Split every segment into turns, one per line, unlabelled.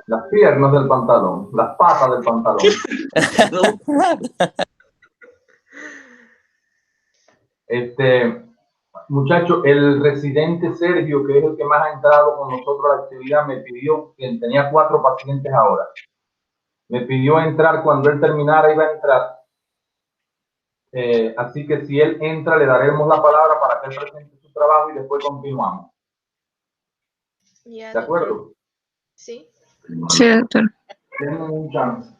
Las piernas del pantalón, las patas del pantalón. Muchacho, el residente Sergio, que es el que más ha entrado con nosotros a la actividad, me pidió, que tenía 4 pacientes ahora, me pidió entrar cuando él terminara, iba a entrar. Así que si él entra, le daremos la palabra para que él presente su trabajo y después continuamos.
Ya,
¿De acuerdo?
Sí.
Sí, doctor.
Denme un chance.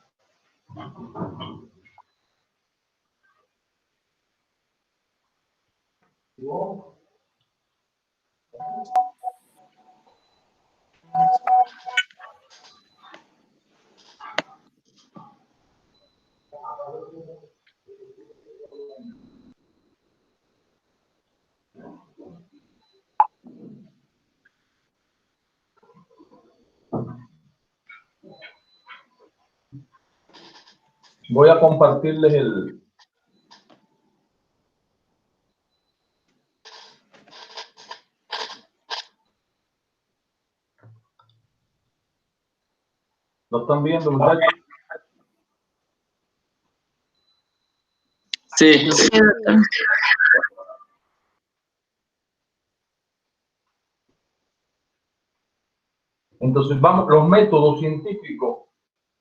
Voy a compartirles el... ¿Lo están viendo, muchachos?
Sí.
Sí, doctor.
Entonces, vamos, los métodos científicos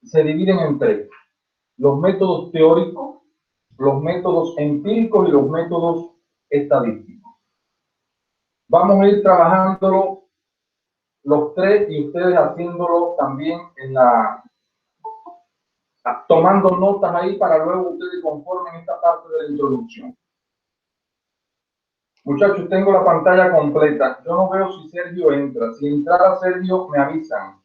se dividen en 3. Los métodos teóricos, los métodos empíricos y los métodos estadísticos. Vamos a ir trabajándolo los 3 y ustedes haciéndolo también en tomando notas ahí para luego ustedes conformen esta parte de la introducción. Muchachos, tengo la pantalla completa. Yo no veo si Sergio entra. Si entrara Sergio, me avisan.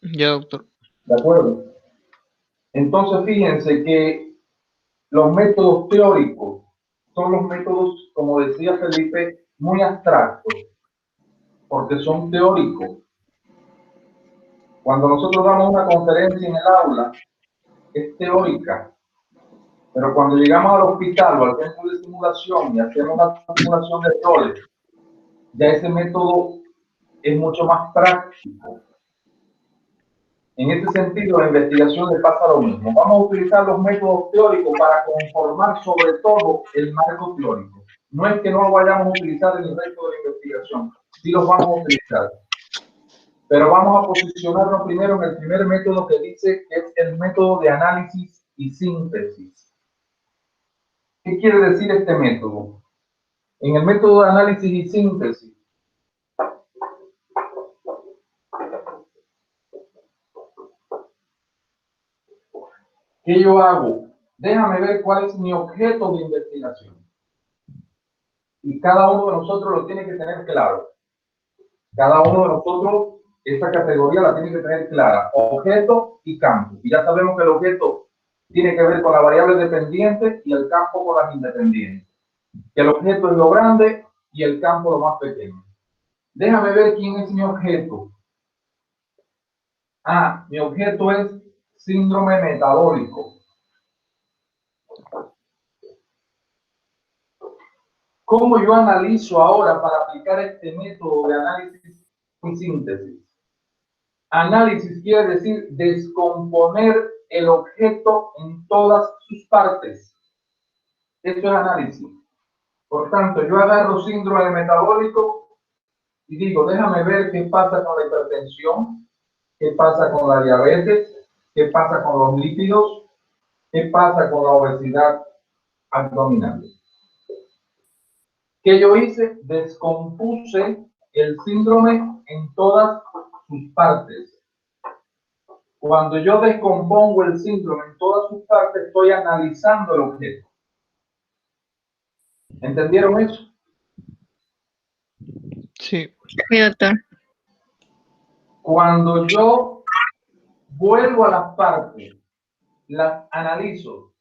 Ya, doctor.
¿De acuerdo? Entonces, fíjense que los métodos teóricos son los métodos, como decía Felipe, muy abstractos, porque son teóricos. Cuando nosotros damos una conferencia en el aula, es teórica. Pero cuando llegamos al hospital o al centro de simulación y hacemos una simulación de roles, ya ese método es mucho más práctico. En ese sentido, la investigación le pasa lo mismo. Vamos a utilizar los métodos teóricos para conformar sobre todo el marco teórico. No es que no lo vayamos a utilizar en el resto de la investigación, sí los vamos a utilizar. Pero vamos a posicionarnos primero en el primer método que dice que es el método de análisis y síntesis. ¿Qué quiere decir este método? En el método de análisis y síntesis, ¿qué yo hago? Déjame ver cuál es mi objeto de investigación. Y cada uno de nosotros lo tiene que tener claro. Cada uno de nosotros, esta categoría la tiene que tener clara. Objeto y campo. Y ya sabemos que el objeto tiene que ver con las variables dependientes y el campo con las independientes. Que el objeto es lo grande y el campo lo más pequeño. Déjame ver quién es mi objeto. Ah, mi objeto es síndrome metabólico. ¿Cómo yo analizo ahora para aplicar este método de análisis y síntesis? Análisis quiere decir descomponer el objeto en todas sus partes. Esto es análisis. Por tanto, yo agarro síndrome metabólico y digo, déjame ver qué pasa con la hipertensión, qué pasa con la diabetes, qué pasa con los lípidos, qué pasa con la obesidad abdominal. ¿Qué yo hice? Descompuse el síndrome en todas sus partes. Cuando yo descompongo el síndrome en todas sus partes, estoy analizando el objeto. ¿Entendieron eso?
Sí.
Sí, doctor.
Cuando yo vuelvo a las partes, las analizo,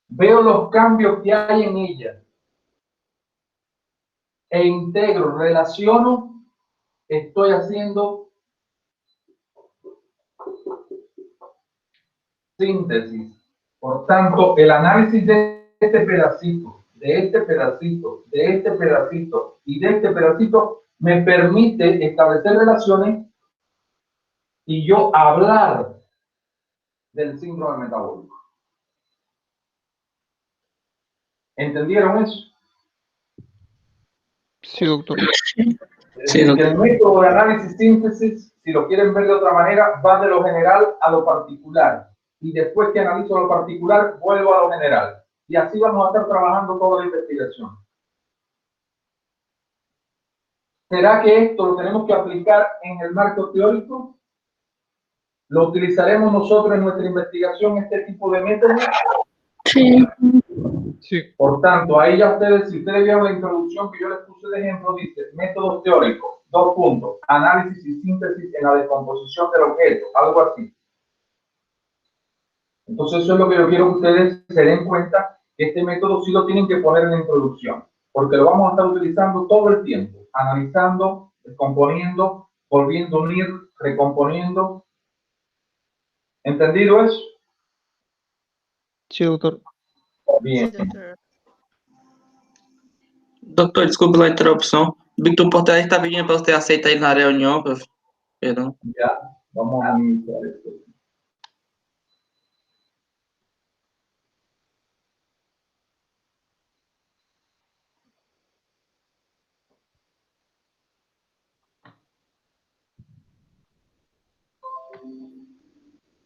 veo los cambios que hay en ellas e integro, relaciono, estoy haciendo síntesis. Por tanto, el análisis de este pedacito, de este pedacito, de este pedacito y de este pedacito me permite establecer relaciones y yo hablar del síndrome metabólico. ¿Entendieron eso?
Sí, doctor.
Es decir, que el método de análisis síntesis, si lo quieren ver de otra manera, va de lo general a lo particular. Y después que analizo lo particular, vuelvo a lo general. Y así vamos a estar trabajando toda la investigación. ¿Será que esto lo tenemos que aplicar en el marco teórico? ¿Lo utilizaremos nosotros en nuestra investigación, este tipo de métodos?
Sí.
Sí.
Por tanto, ahí ya ustedes, si ustedes vieron la introducción que yo les puse de ejemplo, dice métodos teóricos, 2 puntos, análisis y síntesis en la descomposición del objeto, algo así. Entonces eso es lo que yo quiero que ustedes se den cuenta, que este método sí lo tienen que poner en la introducción, porque lo vamos a estar utilizando todo el tiempo, analizando, descomponiendo, volviendo a unir, recomponiendo. ¿Entendido eso?
Sí, doctor.
Bien.
Sí, doctor.
Doutor, desculpe a interrupção. Victor Portela está pedindo para você aceitar ir na reunião, prof. Perdão.
Ya, vamos a iniciar esto.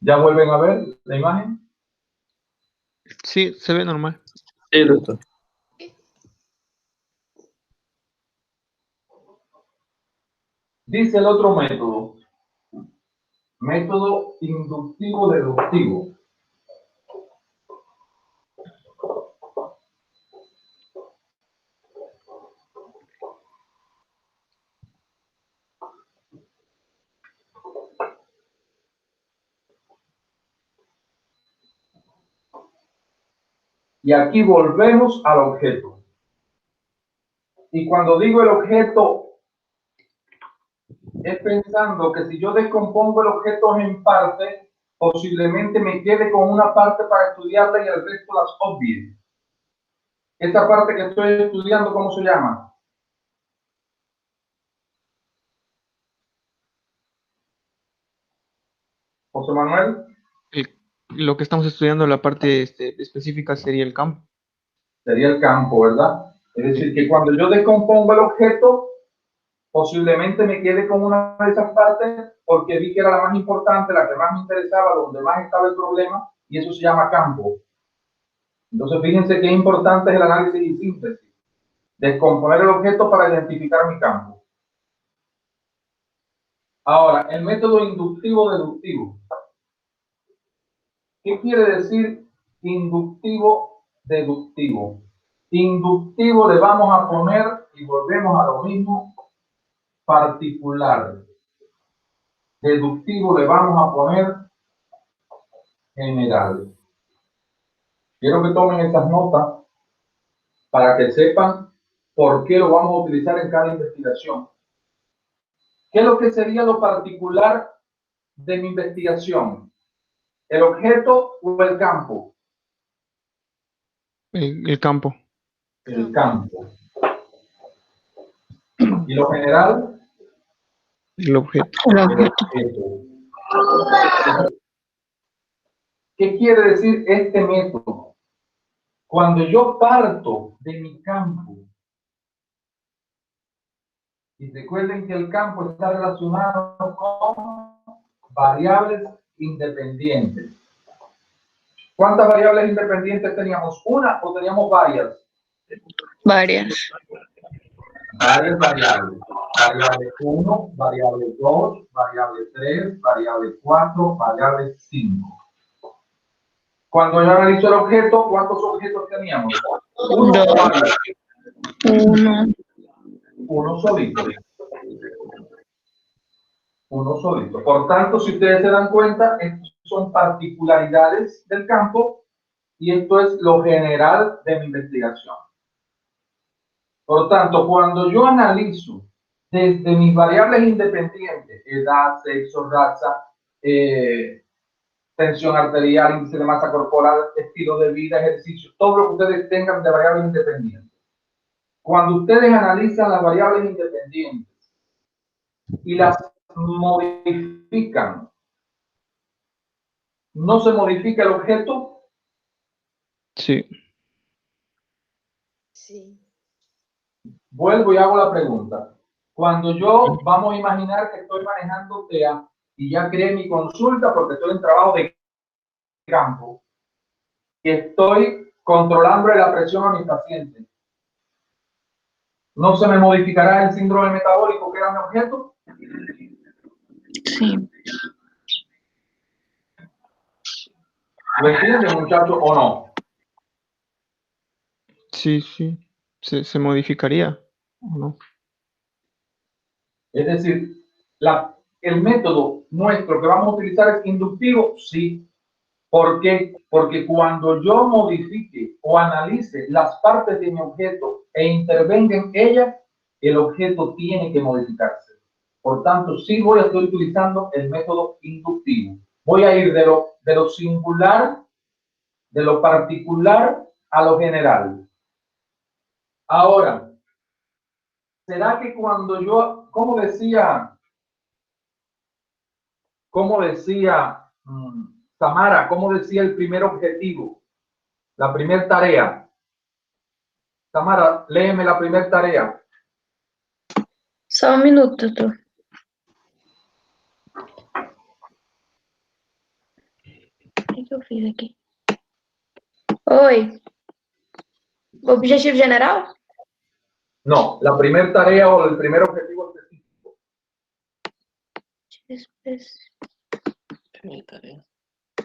¿Ya vuelven a ver la imagen?
Sí, se ve normal.
Sim, doutor.
Dice el otro método, método inductivo-deductivo. Y aquí volvemos al objeto. Y cuando digo el objeto, es pensando que si yo descompongo el objeto en parte, posiblemente me quede con una parte para estudiarla y el resto las obvie. Esta parte que estoy estudiando, ¿cómo se llama? José Manuel.
Lo que estamos estudiando, la parte específica sería el campo.
Sería el campo, ¿verdad? Es decir, que cuando yo descompongo el objeto, posiblemente me quede con una de esas partes porque vi que era la más importante, la que más me interesaba, donde más estaba el problema, y eso se llama campo. Entonces, fíjense qué importante es el análisis y síntesis. Descomponer el objeto para identificar mi campo. Ahora, el método inductivo-deductivo. ¿Qué quiere decir inductivo-deductivo? Inductivo le vamos a poner, y volvemos a lo mismo, particular. Deductivo le vamos a poner general. Quiero que tomen estas notas para que sepan por qué lo vamos a utilizar en cada investigación. ¿Qué es lo que sería lo particular de mi investigación? ¿El objeto o el campo?
El campo.
El campo. ¿Y lo general?
El objeto.
El
El
objeto.
objeto. ¿Qué quiere decir este método? Cuando yo parto de mi campo, y recuerden que el campo está relacionado con variables independientes. ¿Cuántas variables independientes teníamos? ¿Una o teníamos varias?
Varias.
Varias variables. Variable 1, variable 2, variable 3, variable 4, variable 5. Cuando yo analizo el objeto, ¿cuántos objetos teníamos? Uno,
Dos. Uno.
uno solito. Uno solito. Por tanto, si ustedes se dan cuenta, estas son particularidades del campo y esto es lo general de mi investigación. Por tanto, cuando yo analizo desde mis variables independientes, edad, sexo, raza, tensión arterial, índice de masa corporal, estilo de vida, ejercicio, todo lo que ustedes tengan de variables independientes. Cuando ustedes analizan las variables independientes y las modifican no se modifica el objeto.
Sí.
Sí.
Vuelvo y hago la pregunta. Cuando yo, vamos a imaginar que estoy manejando TEA y ya creé mi consulta porque estoy en trabajo de campo y estoy controlando la presión a mi paciente. ¿No se me modificará el síndrome metabólico que era mi objeto?
Sí.
¿Lo entienden, muchachos, o no?
Sí, sí. Se modificaría, ¿o no?
Es decir, el método nuestro que vamos a utilizar es inductivo, sí. ¿Por qué? Porque cuando yo modifique o analice las partes de mi objeto e intervenga en ellas, el objeto tiene que modificarse. Por tanto, sí voy a estar utilizando el método inductivo. Voy a ir de lo singular, de lo particular a lo general. Ahora, ¿será que cuando yo, como decía Tamara, como decía el primer objetivo, la primera tarea? Tamara, léeme la primera tarea.
Só um minuto, doutor. O que eu fiz aqui? Oi. Objetivo general?
No, la primera tarea o el primer objetivo específico.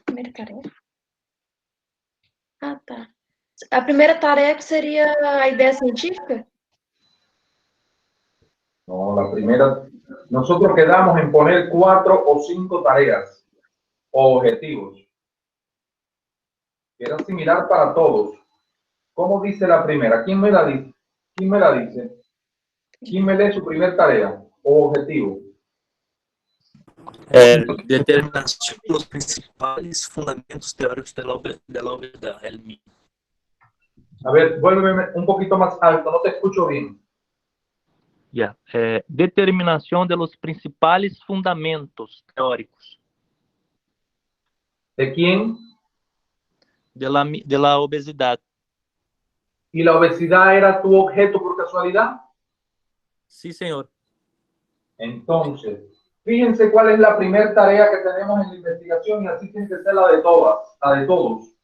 Primeira tarefa. Ah, tá. A primeira tarefa seria a ideia científica?
No, la primera, nosotros quedamos en poner 4 o 5 tareas o objetivos. Era similar para todos. ¿Cómo dice la primera? ¿Quién me la dice? ¿Quién me la dice? ¿Quién me lee su primera tarea o objetivo?
Determinación de los principales fundamentos teóricos de la obesidad. El mío.
A ver, vuélveme un poquito más alto, no te escucho bien.
Yeah. Determinación de los principales fundamentos teóricos
¿De quién?
de la obesidad.
¿Y la obesidad era tu objeto por casualidad?
Sí, señor.
Entonces, fíjense cuál es la primera tarea que tenemos en la investigación y así tiene que ser la de todas, la de todos.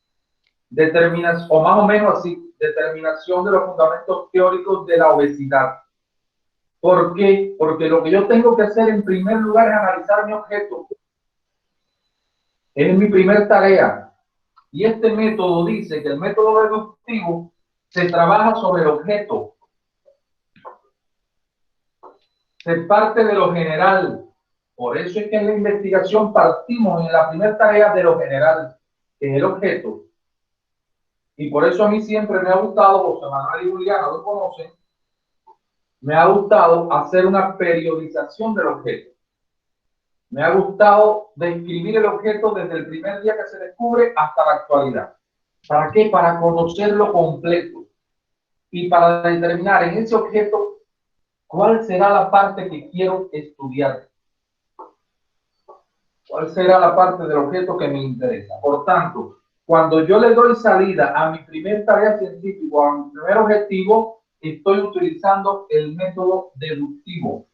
Determinación, o más o menos así, determinación de los fundamentos teóricos de la obesidad. ¿Por qué? Porque lo que yo tengo que hacer en primer lugar es analizar mi objeto. Es mi primera tarea. Y este método dice que el método deductivo se trabaja sobre el objeto. Se parte de lo general. Por eso es que en la investigación partimos en la primera tarea de lo general, que es el objeto. Y por eso a mí siempre me ha gustado, José Manuel y Juliana lo conocen, me ha gustado hacer una periodización del objeto. Me ha gustado describir el objeto desde el primer día que se descubre hasta la actualidad. ¿Para qué? Para conocerlo completo y para determinar en ese objeto cuál será la parte que quiero estudiar. ¿Cuál será la parte del objeto que me interesa? Por tanto, cuando yo le doy salida a mi primer tarea científica, a mi primer objetivo, estoy utilizando el método deductivo.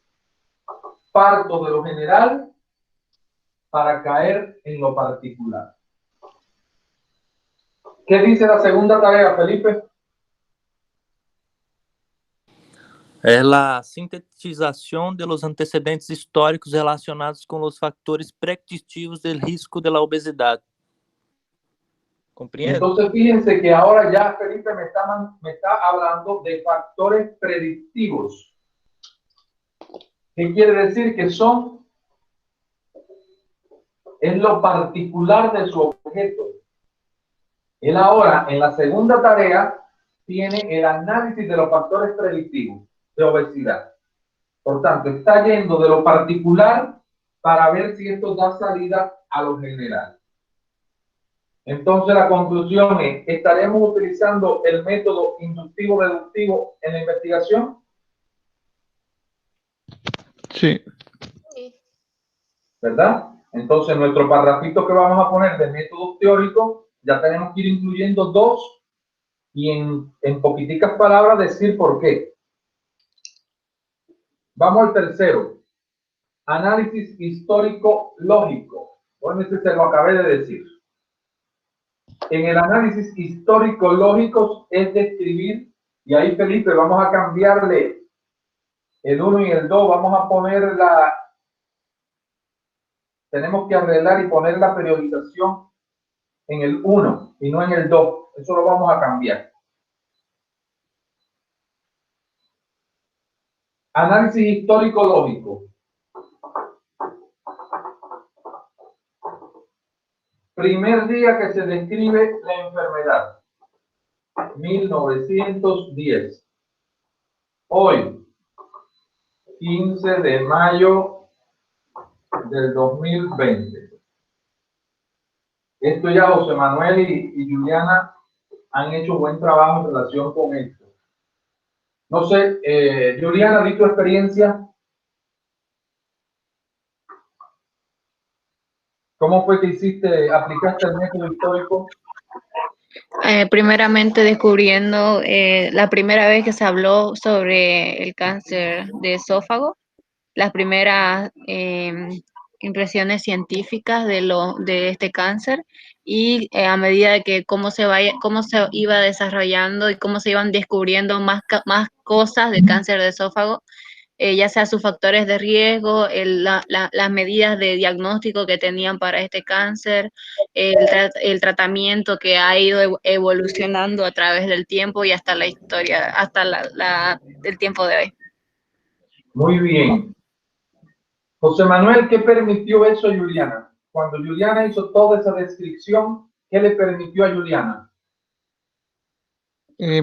Parto de lo general para caer en lo particular. ¿Qué dice la segunda tarea, Felipe?
É a sintetização de los antecedentes históricos relacionados com os fatores predictivos del risco de la obesidad. ¿Comprende?
Entonces, fíjense que ahora ya Felipe me está hablando de factores predictivos. ¿Qué quiere decir? Que son en lo particular de su objeto. Él ahora, en la segunda tarea, tiene el análisis de los factores predictivos de obesidad. Por tanto, está yendo de lo particular para ver si esto da salida a lo general. Entonces, la conclusión es, ¿estaremos utilizando el método inductivo-deductivo en la investigación?
Sí.
Sí.
¿Verdad? Entonces, nuestro parrafito que vamos a poner de métodos teóricos, ya tenemos que ir incluyendo dos y en poquiticas palabras decir por qué. Vamos al tercero. Análisis histórico lógico. Bueno, este se lo acabé de decir. En el análisis histórico lógico es describir, y ahí Felipe vamos a cambiarle el 1 y el 2, vamos a poner tenemos que arreglar y poner la periodización en el 1 y no en el 2, eso lo vamos a cambiar. Análisis histórico lógico. Primer día que se describe la enfermedad, 1910. Hoy, 15 de mayo del 2020. Esto ya José Manuel y Juliana han hecho buen trabajo en relación con esto. No sé, Juliana, ¿di tu experiencia? ¿Cómo fue que aplicaste el método histórico?
Primeramente descubriendo la primera vez que se habló sobre el cáncer de esófago, las primeras impresiones científicas de este cáncer y a medida de que cómo se iba desarrollando y cómo se iban descubriendo más cosas del cáncer de esófago, ya sea sus factores de riesgo, las medidas de diagnóstico que tenían para este cáncer, el tratamiento que ha ido evolucionando a través del tiempo y hasta la historia, hasta el tiempo de hoy.
Muy bien. José Manuel, ¿qué permitió eso a Juliana? Cuando Juliana hizo toda esa descripción, ¿qué le permitió a Juliana?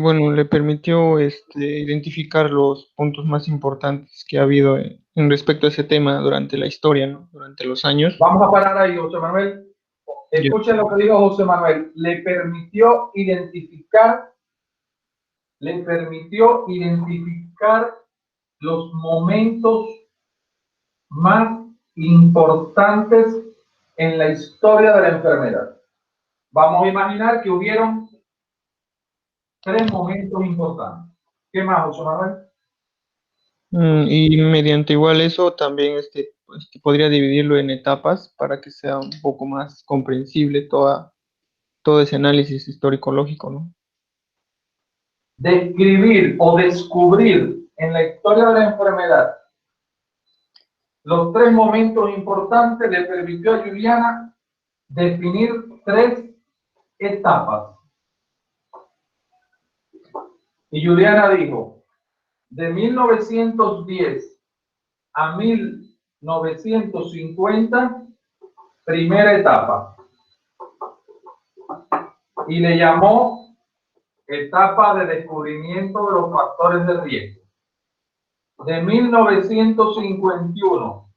Bueno, le permitió identificar los puntos más importantes que ha habido en respecto a ese tema durante la historia, ¿no? Durante los años.
Vamos a parar ahí, José Manuel. Escuchen lo que dijo José Manuel. Le permitió identificar los momentos más importantes en la historia de la enfermedad. Vamos a imaginar que hubieron 3 momentos importantes. ¿Qué más, José Manuel?
Y mediante igual eso también podría dividirlo en etapas para que sea un poco más comprensible todo ese análisis histórico-lógico, ¿no?
Describir o descubrir en la historia de la enfermedad los 3 momentos importantes le permitió a Juliana definir 3 etapas. Y Juliana dijo, de 1910 a 1950, primera etapa. Y le llamó etapa de descubrimiento de los factores de riesgo. De 1951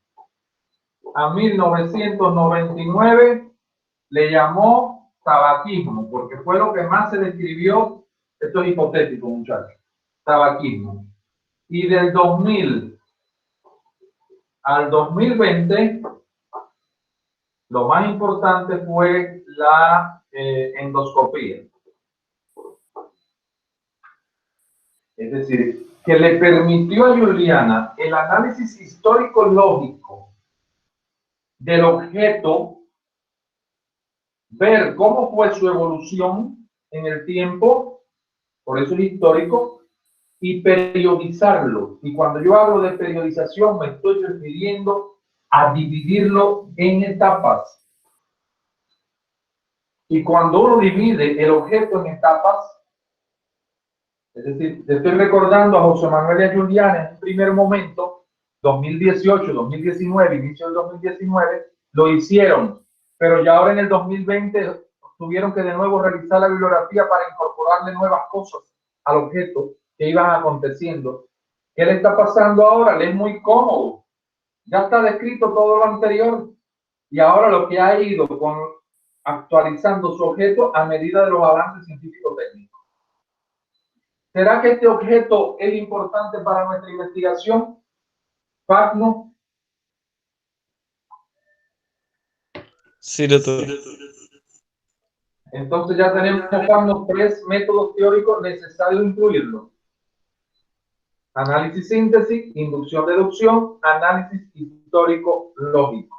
a 1999 le llamó tabaquismo, porque fue lo que más se describió. Esto es hipotético, muchachos. Tabaquismo. Y del 2000 al 2020, lo más importante fue la endoscopía. Es decir, que le permitió a Juliana el análisis histórico-lógico del objeto, ver cómo fue su evolución en el tiempo, por eso es histórico, y periodizarlo. Y cuando yo hablo de periodización me estoy refiriendo a dividirlo en etapas. Y cuando uno divide el objeto en etapas, es decir, te estoy recordando a José Manuel y a Juliana en un primer momento, 2018, 2019, inicio del 2019, lo hicieron, pero ya ahora en el 2020 tuvieron que de nuevo revisar la bibliografía para incorporarle nuevas cosas al objeto que iban aconteciendo. ¿Qué le está pasando ahora? Le es muy cómodo. Ya está descrito todo lo anterior y ahora lo que ha ido actualizando su objeto a medida de los avances científico-técnicos. ¿Será que este objeto es importante para nuestra investigación? Fagno.
Sí, doctor.
Entonces ya tenemos los 3 métodos teóricos necesarios incluirlos. Análisis síntesis, inducción deducción, análisis histórico lógico.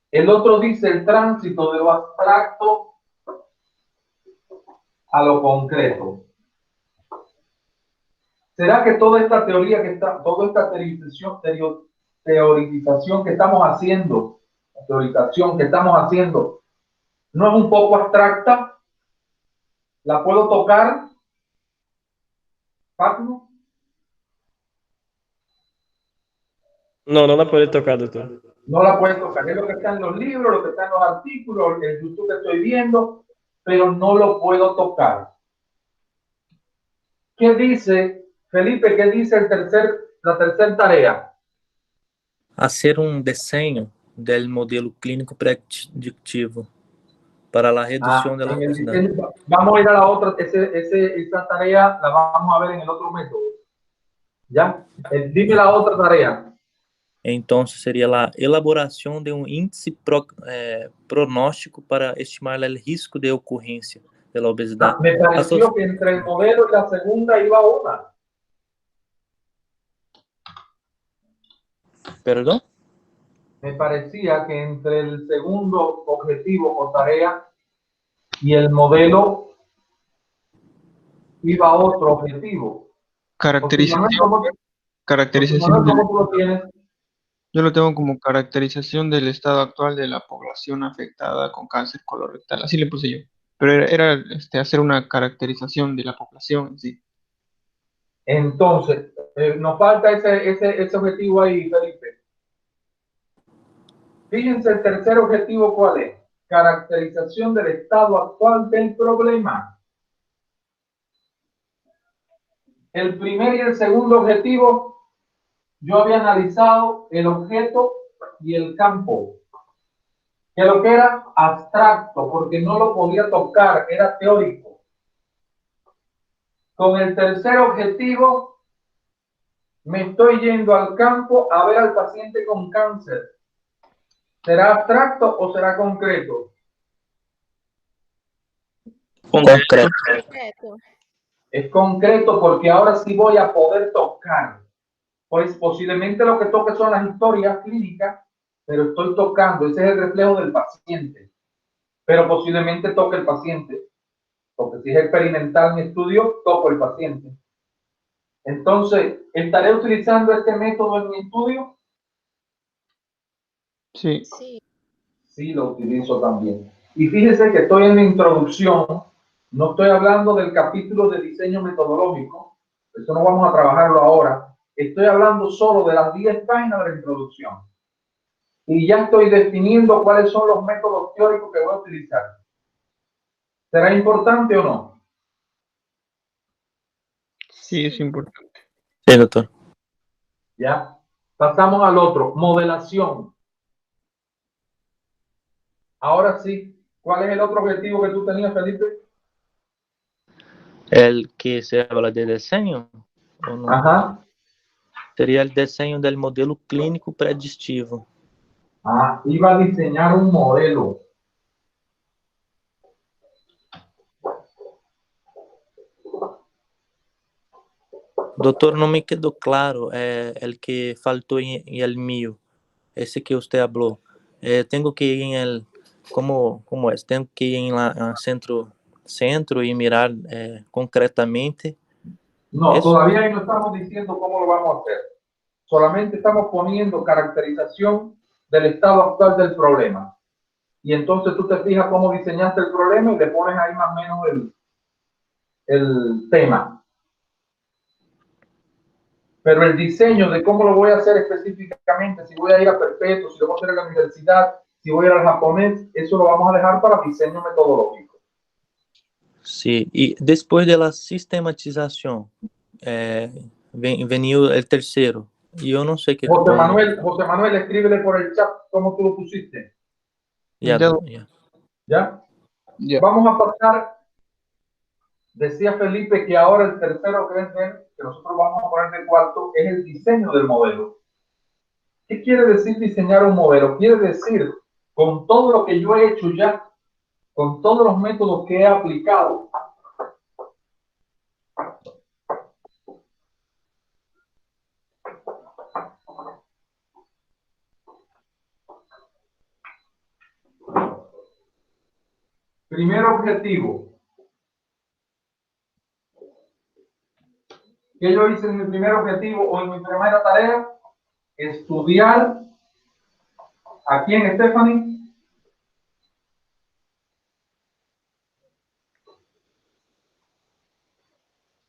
El otro dice el tránsito de lo abstracto a lo concreto. ¿Será que toda esta teoría toda esta teorización que estamos haciendo, no es un poco abstracta? ¿La puedo tocar, Fátima?
No, no la puede tocar, doctor.
No la puedes tocar. Es lo que está en los libros, lo que está en los artículos, el YouTube que estoy viendo, pero no lo puedo tocar. ¿Qué dice, Felipe, qué dice la tercera tarea?
Hacer un diseño del modelo clínico predictivo para la reducción de la obesidad.
Vamos a ir a la otra, esa tarea la vamos a ver en el otro método. ¿Ya? Dime la otra tarea.
Entonces sería la elaboración de un índice pronóstico para estimar el riesgo de ocurrencia de la obesidad.
Me pareció que entre el modelo y la segunda iba una.
¿Perdón?
Me parecía que entre el segundo objetivo o tarea y el modelo iba otro objetivo.
Caracterización.
¿Cómo tú lo tienes?
Yo lo tengo como caracterización del estado actual de la población afectada con cáncer colorectal. Así le puse yo. Pero era hacer una caracterización de la población en sí.
Entonces, nos falta ese objetivo ahí, Felipe. Fíjense el tercer objetivo, ¿cuál es? Caracterización del estado actual del problema. El primer y el segundo objetivo, yo había analizado el objeto y el campo, que lo que era abstracto, porque no lo podía tocar, era teórico. Con el tercer objetivo, me estoy yendo al campo a ver al paciente con cáncer. ¿Será abstracto o será concreto?
Concreto.
Concreto.
Es concreto porque ahora sí voy a poder tocar. Pues posiblemente lo que toque son las historias clínicas, pero estoy tocando, ese es el reflejo del paciente. Pero posiblemente toque el paciente, porque si es experimental mi estudio, toco el paciente. Entonces, ¿estaré utilizando este método en mi estudio?
Sí.
Sí.
Sí, lo utilizo también. Y fíjese que estoy en la introducción, no estoy hablando del capítulo de diseño metodológico, eso no vamos a trabajarlo ahora, estoy hablando solo de las 10 páginas de la introducción. Y ya estoy definiendo cuáles son los métodos teóricos que voy a utilizar. ¿Será importante o no?
Sí, es importante.
Sí, doctor.
Ya. Pasamos al otro, modelación. Ahora sí, ¿cuál es el otro objetivo que tú tenías, Felipe?
El que se habla de diseño, ¿o no?
Ajá.
Sería el diseño del modelo clínico predictivo.
Ah, iba a diseñar un modelo.
Doutor, não me quedou claro el que faltou en el mío, ese que usted habló. Tengo que ir en el, ¿cómo es? Tengo que ir en la centro y mirar concretamente.
No,
Eso.
todavía no estamos diciendo cómo lo vamos a hacer. Solamente estamos poniendo caracterización del estado actual del problema. Y entonces tú te fijas cómo diseñaste el problema y le pones ahí más o menos el tema. Pero el diseño de cómo lo voy a hacer específicamente, si voy a ir a Perpetuo, si lo voy a hacer en la universidad, si voy a ir al japonés, eso lo vamos a dejar para diseño metodológico.
Sí, y después de la sistematización, venió el tercero. Y yo no sé qué.
José Manuel, escríbele por el chat cómo tú lo pusiste.
Ya.
¿Ya?
Ya.
Vamos a pasar. Decía Felipe que ahora el tercero que nosotros vamos a poner de cuarto es el diseño del modelo. ¿Qué quiere decir diseñar un modelo? Quiere decir con todo lo que yo he hecho ya, con todos los métodos que he aplicado, primer objetivo. ¿Qué yo hice en mi primer objetivo o en mi primera tarea? Estudiar. ¿A quién, Stephanie?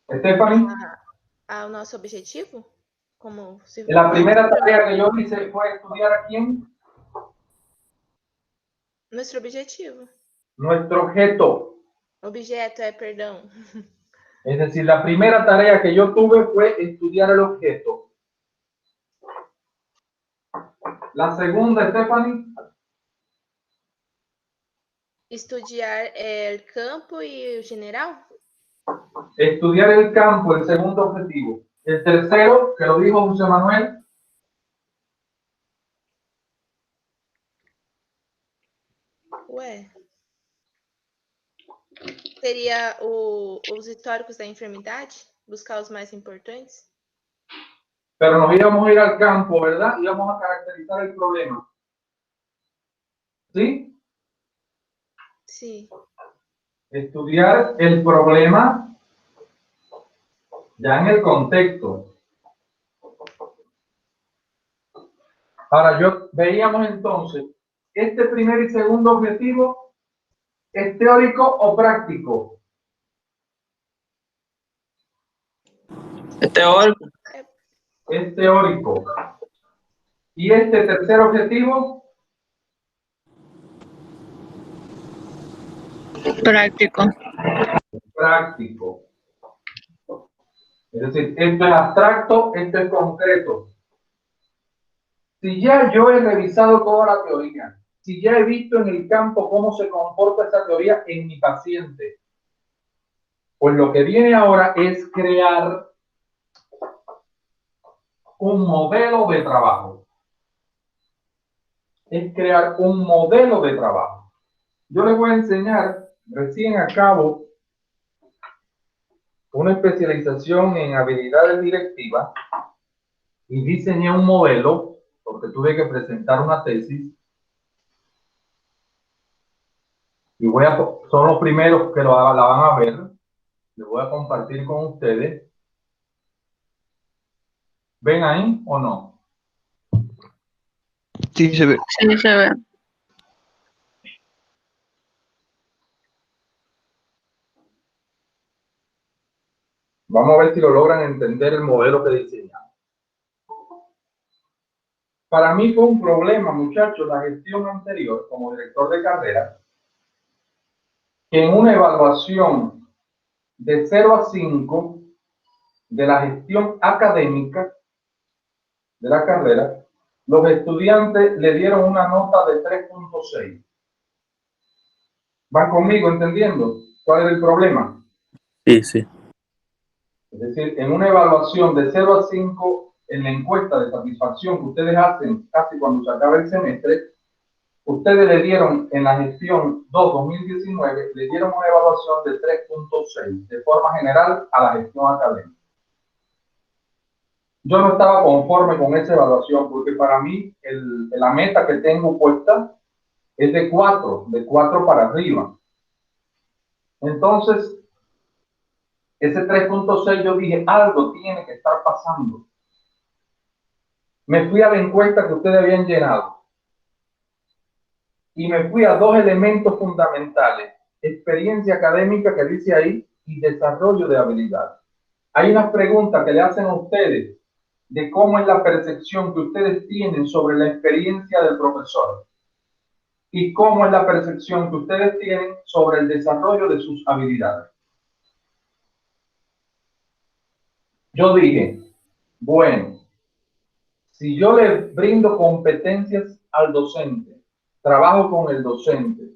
Stephanie.
Ao nosso objetivo? Como se
La primera tarea que yo hice fue estudiar a quién.
Nuestro objetivo.
Nuestro objeto.
Objeto, perdão.
Es decir, la primera tarea que yo tuve fue estudiar el objeto. La segunda, Stephanie.
Estudiar el campo y el general.
Estudiar el campo, el segundo objetivo. El tercero, que lo dijo José Manuel.
Ué. Seria os históricos da enfermidade? Buscar os mais importantes?
Pero nos íbamos a ir al campo, ¿verdad? Íbamos a caracterizar el problema. ¿Sí?
Sí.
Estudiar el problema ya en el contexto. Ahora, veíamos entonces, este primer y segundo objetivo, ¿es teórico o práctico?
Es teórico.
Es teórico. ¿Y este tercer objetivo?
Práctico.
Práctico. Es decir, esto es abstracto, esto es concreto. Si ya yo he revisado toda la teoría, si ya he visto en el campo cómo se comporta esa teoría en mi paciente, pues lo que viene ahora es crear un modelo de trabajo. Es crear un modelo de trabajo. Yo les voy a enseñar, recién acabo una especialización en habilidades directivas y diseñé un modelo porque tuve que presentar una tesis y son los primeros que la van a ver. Les voy a compartir con ustedes. ¿Ven ahí o no?
Sí, se ve.
Sí, se ve.
Vamos a ver si lo logran entender el modelo que diseñamos. Para mí fue un problema, muchachos, la gestión anterior como director de carrera, que en una evaluación de 0 a 5 de la gestión académica de la carrera, los estudiantes le dieron una nota de 3.6. ¿Van conmigo entendiendo cuál es el problema?
Sí, sí.
Es decir, en una evaluación de 0 a 5 en la encuesta de satisfacción que ustedes hacen casi cuando se acaba el semestre, ustedes le dieron en la gestión 2019, le dieron una evaluación de 3.6 de forma general a la gestión académica. Yo no estaba conforme con esa evaluación porque para mí la meta que tengo puesta es de 4 para arriba. Entonces, ese 3.6 yo dije, algo tiene que estar pasando. Me fui a la encuesta que ustedes habían llenado y me fui a 2 elementos fundamentales: experiencia académica que dice ahí y desarrollo de habilidades. Hay unas preguntas que le hacen a ustedes de cómo es la percepción que ustedes tienen sobre la experiencia del profesor y cómo es la percepción que ustedes tienen sobre el desarrollo de sus habilidades. Yo dije, bueno, si yo le brindo competencias al docente, trabajo con el docente,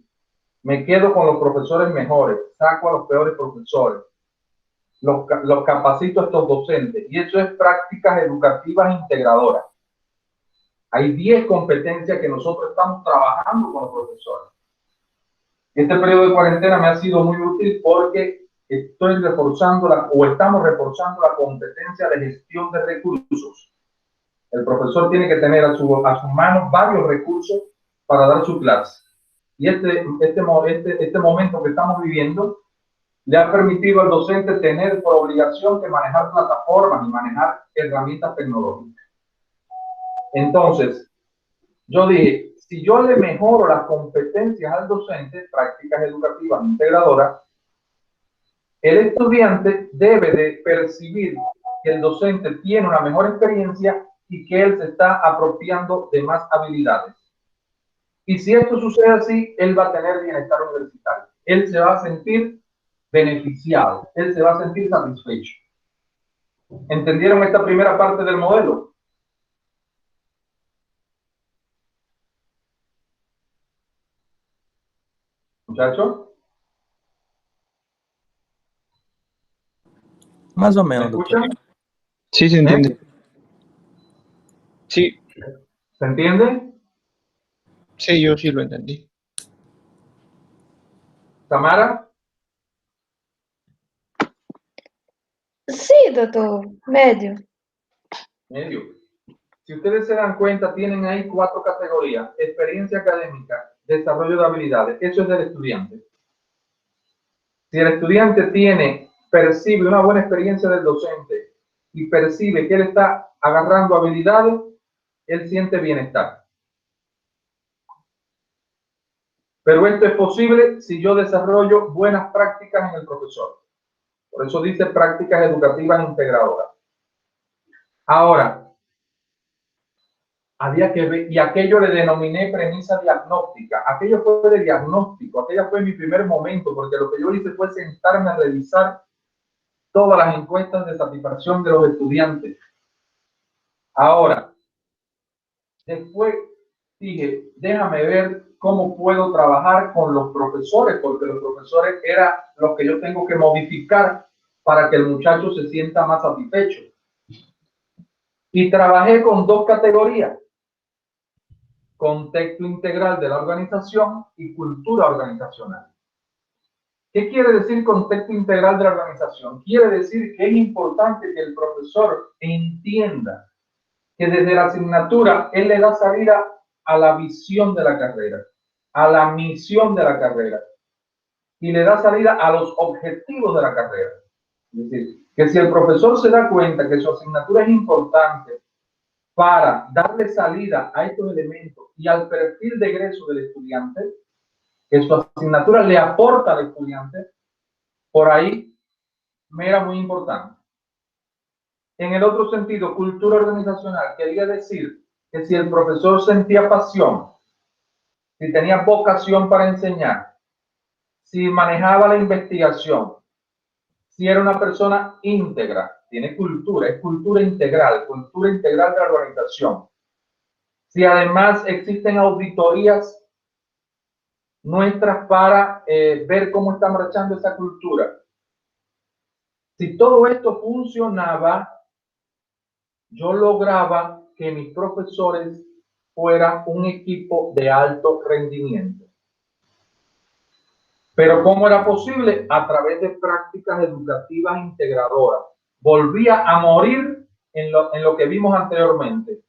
me quedo con los profesores mejores, saco a los peores profesores, los capacito a estos docentes, y eso es prácticas educativas integradoras. Hay 10 competencias que nosotros estamos trabajando con los profesores. Este periodo de cuarentena me ha sido muy útil porque estamos reforzando la competencia de gestión de recursos. El profesor tiene que tener a sus manos varios recursos para dar su clase. Y este momento que estamos viviendo le ha permitido al docente tener por obligación que manejar plataformas y manejar herramientas tecnológicas. Entonces, yo dije, si yo le mejoro las competencias al docente, prácticas educativas integradoras, el estudiante debe de percibir que el docente tiene una mejor experiencia y que él se está apropiando de más habilidades. Y si esto sucede así, él va a tener bienestar universitario. Él se va a sentir beneficiado, él se va a sentir satisfecho. ¿Entendieron esta primera parte del modelo? Muchachos.
Más o
¿Me
menos, doctor.
escuchan?
Sí, se entiende. Sí,
¿Se entiende?
sí, yo sí lo entendí.
¿Tamara?
Sí, doctor, medio.
Medio. Si ustedes se dan cuenta, tienen ahí 4 categorías: experiencia académica, desarrollo de habilidades. Eso es del estudiante. Si el estudiante percibe una buena experiencia del docente y percibe que él está agarrando habilidades, él siente bienestar. Pero esto es posible si yo desarrollo buenas prácticas en el profesor. Por eso dice prácticas educativas integradoras. Ahora, había que ver, y aquello le denominé premisa diagnóstica. Aquello fue de diagnóstico, aquella fue mi primer momento, porque lo que yo hice fue sentarme a revisar todas las encuestas de satisfacción de los estudiantes. Ahora, después dije, déjame ver cómo puedo trabajar con los profesores, porque los profesores eran los que yo tengo que modificar para que el muchacho se sienta más satisfecho. Y trabajé con 2 categorías: contexto integral de la organización y cultura organizacional. ¿Qué quiere decir contexto integral de la organización? Quiere decir que es importante que el profesor entienda que desde la asignatura él le da salida a la visión de la carrera, a la misión de la carrera, y le da salida a los objetivos de la carrera. Es decir, que si el profesor se da cuenta que su asignatura es importante para darle salida a estos elementos y al perfil de egreso del estudiante, que su asignatura le aporta al estudiante, por ahí me era muy importante. En el otro sentido, cultura organizacional, quería decir que si el profesor sentía pasión, si tenía vocación para enseñar, si manejaba la investigación, si era una persona íntegra, tiene cultura, es cultura integral de la organización. Si además existen auditorías nuestras para ver cómo está marchando esa cultura. Si todo esto funcionaba, yo lograba que mis profesores fueran un equipo de alto rendimiento. Pero ¿cómo era posible? A través de prácticas educativas integradoras. Volvía a morir en lo que vimos anteriormente,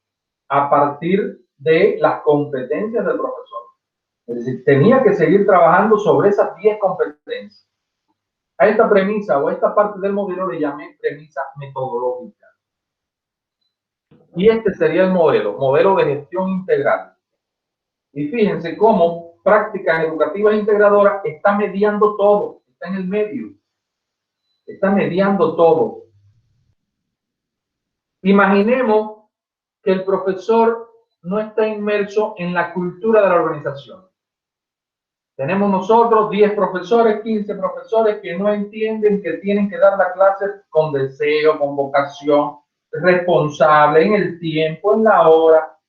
a partir de las competencias del profesor. Es decir, tenía que seguir trabajando sobre esas 10 competencias. A esta premisa o a esta parte del modelo le llamé premisa metodológica. Y este sería el modelo de gestión integral. Y fíjense cómo prácticas educativas integradoras está mediando todo, está en el medio, está mediando todo. Imaginemos que el profesor no está inmerso en la cultura de la organización. Tenemos nosotros 10 profesores, 15 profesores que no entienden que tienen que dar la clase con deseo, con vocación, responsable, en el tiempo, en la hora.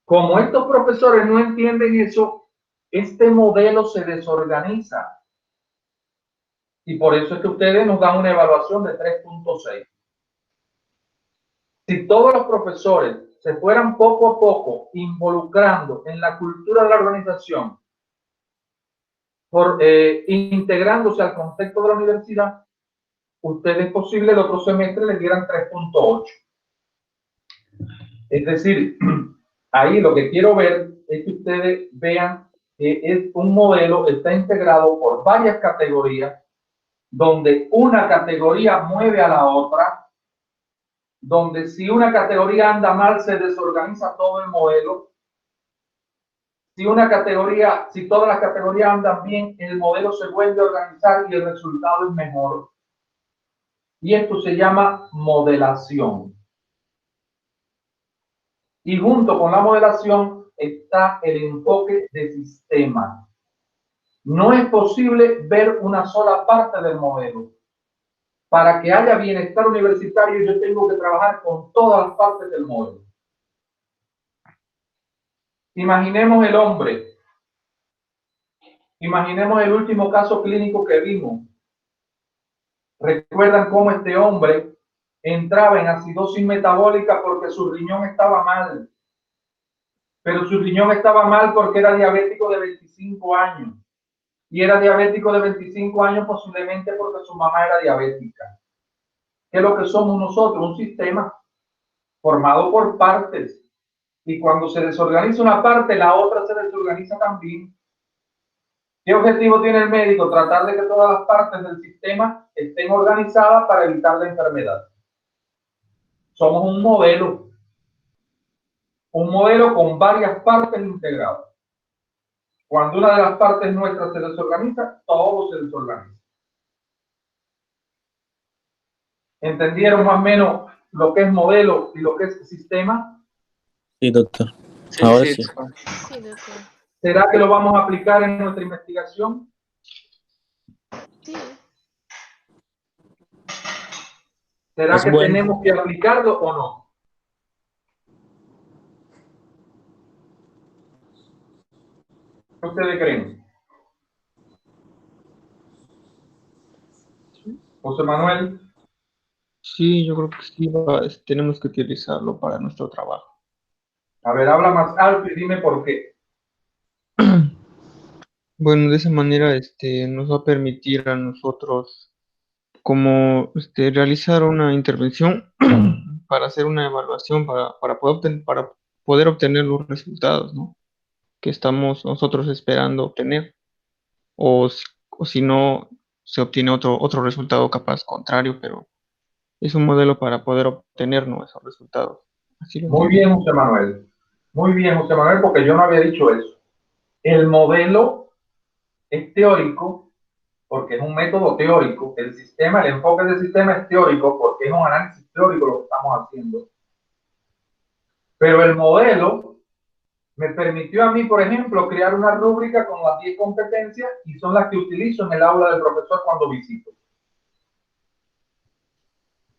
Como estos profesores no entienden eso, este modelo se desorganiza. Y por eso es que ustedes nos dan una evaluación de 3.6. Si todos los profesores se fueran poco a poco involucrando en la cultura de la organización, integrándose al concepto de la universidad, ustedes posible el otro semestre les dieran 3.8. Es decir, ahí lo que quiero ver es que ustedes vean que es un modelo, está integrado por varias categorías, donde una categoría mueve a la otra, donde si una categoría anda mal se desorganiza todo el modelo. Si todas las categorías andan bien, el modelo se vuelve a organizar y el resultado es mejor. Y esto se llama modelación. Y junto con la modelación está el enfoque de sistema. No es posible ver una sola parte del modelo. Para que haya bienestar universitario, yo tengo que trabajar con todas las partes del modelo. Imaginemos el hombre. Imaginemos el último caso clínico que vimos. ¿Recuerdan cómo este hombre entraba en acidosis metabólica porque su riñón estaba mal? Pero su riñón estaba mal porque era diabético de 25 años. Y era diabético de 25 años posiblemente porque su mamá era diabética. ¿Qué es lo que somos nosotros? Un sistema formado por partes. Y cuando se desorganiza una parte, la otra se desorganiza también. ¿Qué objetivo tiene el médico? Tratar de que todas las partes del sistema estén organizadas para evitar la enfermedad. Somos un modelo con varias partes integradas. Cuando una de las partes nuestras se desorganiza, todo se desorganiza. ¿Entendieron más o menos lo que es modelo y lo que es sistema?
Sí, doctor.
Sí,
Ahora
sí.
sí.
Sí, doctor.
¿Será que lo vamos a aplicar en nuestra investigación?
Sí.
¿Será
Es
que
bueno.
tenemos que aplicarlo o no? ¿Qué ustedes creen? José Manuel.
Sí, yo creo que sí, tenemos que utilizarlo para nuestro trabajo.
A ver, habla más alto y dime por qué.
Bueno, de esa manera nos va a permitir a nosotros como realizar una intervención para hacer una evaluación, para poder obtener los resultados, ¿no?, que estamos nosotros esperando obtener, o si no, se obtiene otro resultado capaz contrario, pero es un modelo para poder obtener, ¿no?, esos resultados. Así lo
Muy
entiendo.
bien, José Manuel. Muy bien, José Manuel, porque yo no había dicho eso. El modelo es teórico porque es un método teórico. El enfoque del sistema es teórico porque es un análisis teórico lo que estamos haciendo. Pero el modelo me permitió a mí, por ejemplo, crear una rúbrica con las 10 competencias y son las que utilizo en el aula del profesor cuando visito.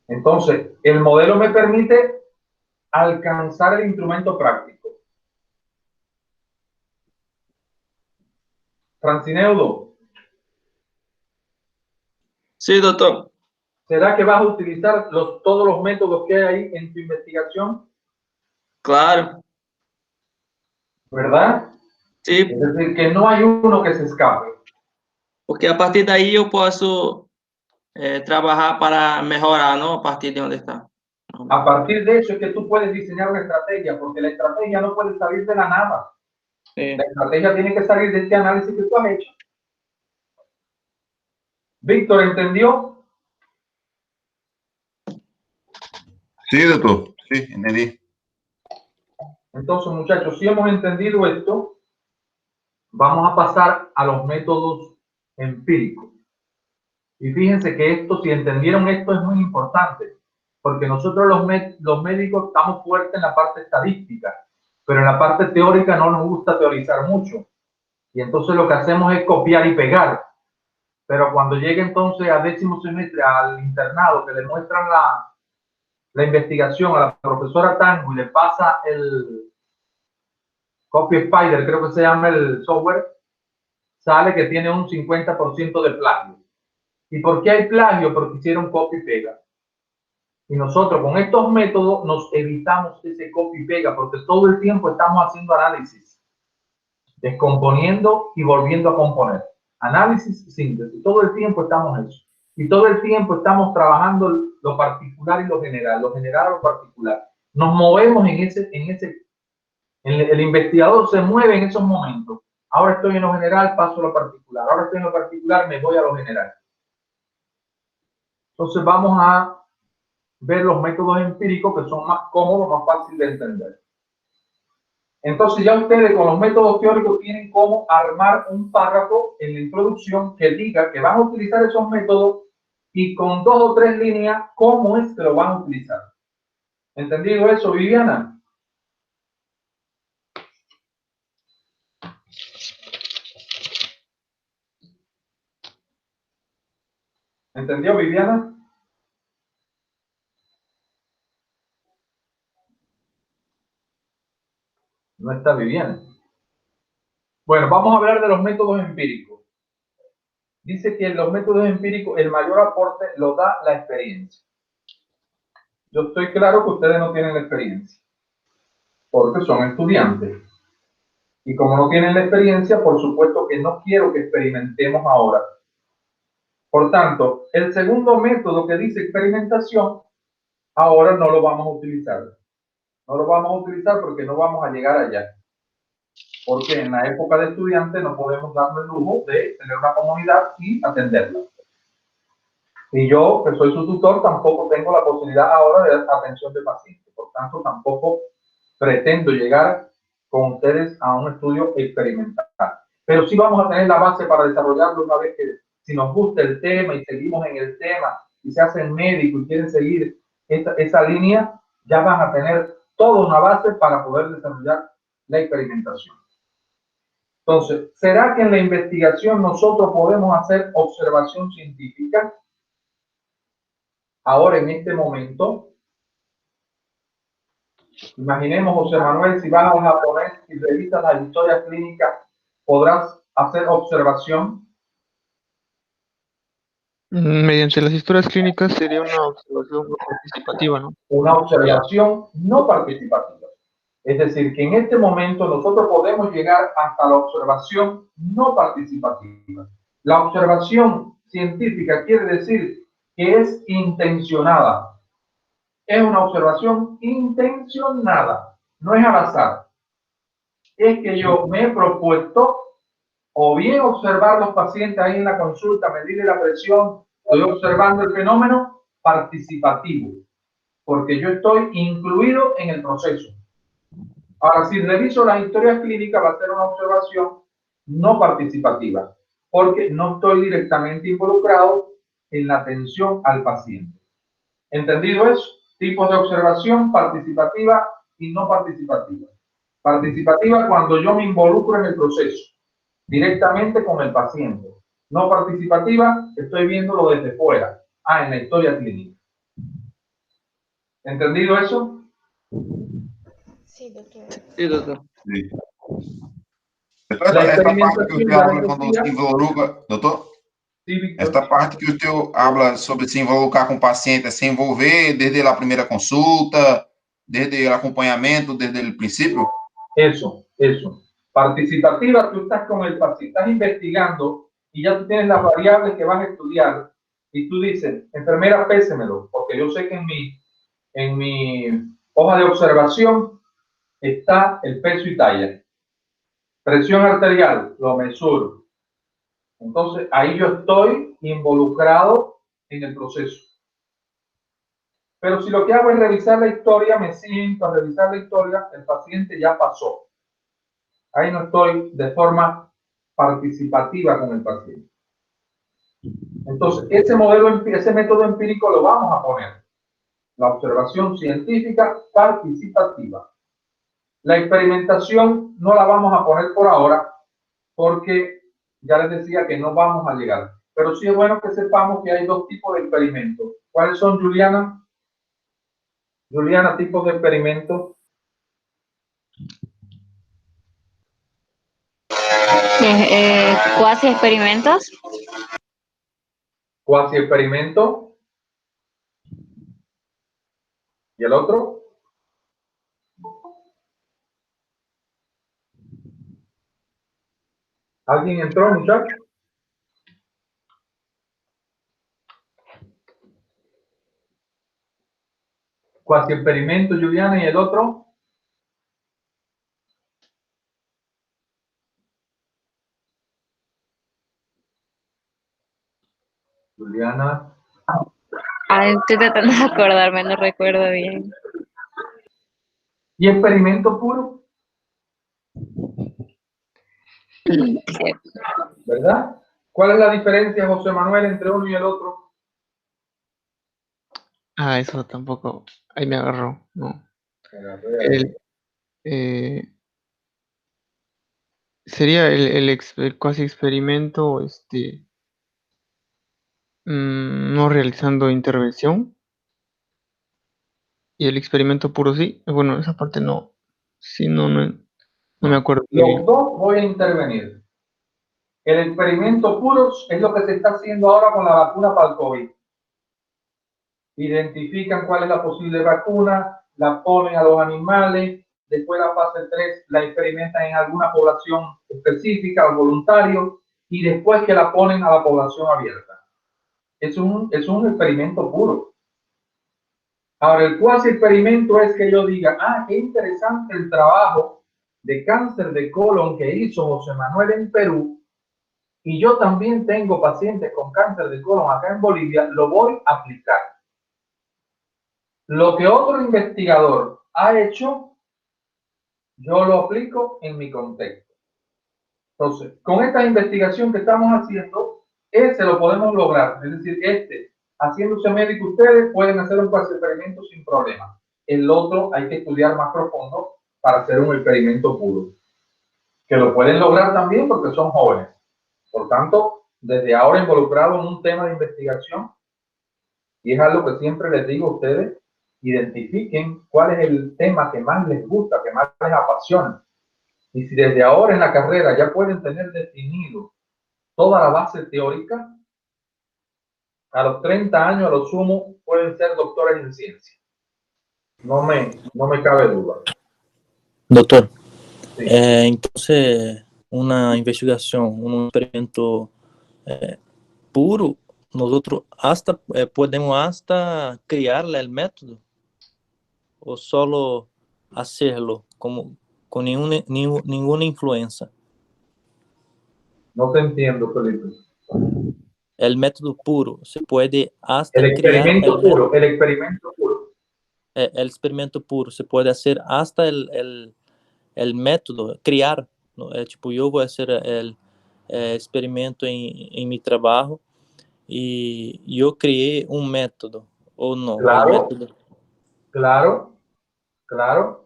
Entonces, el modelo me permite alcanzar el instrumento práctico. Francineudo,
Sí, doctor.
¿será que vas a utilizar todos los métodos que hay ahí en tu investigación?
Claro.
¿Verdad?
Sí,
Es decir, que no hay uno que se escape.
porque a partir de ahí eu posso trabalhar para mejorar, ¿no? A partir de donde está.
A partir de eso es que tú puedes diseñar una estrategia, porque la estrategia no puede salir de la nada.
Sí.
La estrategia tiene que salir de este análisis que tú has hecho. Víctor, ¿entendió?
Sí, doctor. Sí, entendí.
Entonces, muchachos, si hemos entendido esto, vamos a pasar a los métodos empíricos. Y fíjense que esto, si entendieron esto, es muy importante, porque nosotros los médicos estamos fuertes en la parte estadística, pero en la parte teórica no nos gusta teorizar mucho. Y entonces lo que hacemos es copiar y pegar. Pero cuando llegue entonces a 10º semestre, al internado, que le muestran la investigación a la profesora Tango y le pasa el Copy Spider, creo que se llama el software, sale que tiene un 50% de plagio. ¿Y por qué hay plagio? Porque hicieron copy y pega. Y nosotros con estos métodos nos evitamos ese copy y pega, porque todo el tiempo estamos haciendo análisis, descomponiendo y volviendo a componer. Análisis y síntesis. Todo el tiempo estamos en eso. Y todo el tiempo estamos trabajando lo particular y lo general a lo particular. Nos movemos el investigador se mueve en esos momentos. Ahora estoy en lo general, paso a lo particular. Ahora estoy en lo particular, me voy a lo general. Entonces vamos a ver los métodos empíricos que son más cómodos, más fáciles de entender. Entonces ya ustedes con los métodos teóricos tienen cómo armar un párrafo en la introducción que diga que van a utilizar esos métodos y con 2 o 3 líneas cómo es que lo van a utilizar. ¿Entendido eso, Viviana? ¿Entendió, Viviana? No está Viviana. Bueno, vamos a hablar de los métodos empíricos. Dice que en los métodos empíricos el mayor aporte lo da la experiencia. Yo estoy claro que ustedes no tienen la experiencia, porque son estudiantes. Y como no tienen la experiencia, por supuesto que no quiero que experimentemos ahora. Por tanto, el segundo método que dice experimentación, ahora no lo vamos a utilizar. No lo vamos a utilizar porque no vamos a llegar allá. Porque en la época de estudiantes no podemos darnos el lujo de tener una comunidad y atenderla. Y yo, que soy su tutor, tampoco tengo la posibilidad ahora de atención de pacientes. Por tanto, tampoco pretendo llegar con ustedes a un estudio experimental. Pero sí vamos a tener la base para desarrollarlo una vez que, si nos gusta el tema y seguimos en el tema y se hacen médicos y quieren seguir esa línea, ya van a tener toda una base para poder desarrollar la experimentación. Entonces, ¿será que en la investigación nosotros podemos hacer observación científica? Ahora, en este momento, imaginemos, José Manuel, si vas al japonés y revisas las historias clínicas, ¿podrás hacer observación?
Mediante las historias clínicas sería una observación no participativa, ¿no?
Una observación no participativa. Es decir, que en este momento nosotros podemos llegar hasta la observación no participativa. La observación científica quiere decir que es intencionada. Es una observación intencionada, no es al azar. Es que yo me he propuesto o bien observar los pacientes ahí en la consulta, medirle la presión, estoy observando el fenómeno participativo, porque yo estoy incluido en el proceso. Ahora, si reviso las historias clínicas, va a ser una observación no participativa, porque no estoy directamente involucrado en la atención al paciente. ¿Entendido eso? Tipos de observación participativa y no participativa. Participativa cuando yo me involucro en el proceso, directamente con el paciente. No participativa, estoy viéndolo desde fuera. En la historia clínica. ¿Entendido eso?
Sí, doctor.
Sí, doctor.
Sí. Esta parte que usted habla cuando se involucra, doutor, esta parte que usted habla sobre se involucrar com o paciente, se envolver desde a primeira consulta, desde o acompanhamento, desde o princípio.
Eso. Participativa, tú estás con el paciente, estás investigando y ya tú tienes las variables que vas a estudiar y tú dices, enfermera, pésemelo, porque yo sé que en mi hoja de observación está el peso y talla. Presión arterial, lo mesuro. Entonces, ahí yo estoy involucrado en el proceso. Pero si lo que hago es revisar la historia, me siento a revisar la historia, el paciente ya pasó. Ahí no estoy de forma participativa con el paciente. Entonces, ese método empírico lo vamos a poner. La observación científica participativa. La experimentación no la vamos a poner por ahora porque ya les decía que no vamos a llegar. Pero sí es bueno que sepamos que hay 2 tipos de experimentos. ¿Cuáles son, Juliana? Juliana, tipos de experimentos.
Cuasi experimentos.
Cuasi experimento. ¿Y el otro? ¿Alguien entró, muchachos? Cuasi experimento, Juliana, ¿y el otro? Juliana.
Estoy tratando de acordarme, no recuerdo bien.
¿Y experimento puro? ¿Verdad? ¿Cuál es la diferencia, José Manuel, entre uno y el otro?
Eso tampoco. Ahí me agarró. No. Sería el cuasi experimento, no realizando intervención. Y el experimento puro sí. Bueno, esa parte no. Sí, no me acuerdo muy bien.
Los dos voy a intervenir. El experimento puro es lo que se está haciendo ahora con la vacuna para el COVID. Identifican cuál es la posible vacuna, la ponen a los animales, después la fase 3 la experimentan en alguna población específica o voluntario, y después que la ponen a la población abierta. Es un experimento puro. Ahora, el cuasi experimento es que yo diga, qué interesante el trabajo de cáncer de colon que hizo José Manuel en Perú, y yo también tengo pacientes con cáncer de colon acá en Bolivia, lo voy a aplicar. Lo que otro investigador ha hecho, yo lo aplico en mi contexto. Entonces, con esta investigación que estamos haciendo, ese lo podemos lograr. Es decir, haciéndose médico ustedes pueden hacer un experimento sin problema. El otro hay que estudiar más profundo para hacer un experimento puro. Que lo pueden lograr también porque son jóvenes. Por tanto, desde ahora involucrado en un tema de investigación, y es algo que siempre les digo a ustedes, identifiquen cuál es el tema que más les gusta, que más les apasiona. Y si desde ahora en la carrera ya pueden tener definido toda la base teórica, a los 30 años a lo sumo pueden ser doctores en ciencia. No me cabe duda.
Doctor,
Sí.
entonces una investigación, un experimento puro, nosotros hasta podemos hasta crear el método o solo hacerlo como con ninguna influencia.
No te entiendo, Felipe.
El método puro se puede hasta
El experimento puro, el experimento puro.
El experimento puro se puede hacer hasta el método, crear, ¿no? Tipo, yo voy a hacer el experimento en mi trabajo y yo creé un método, o no.
Claro,
El método.
claro.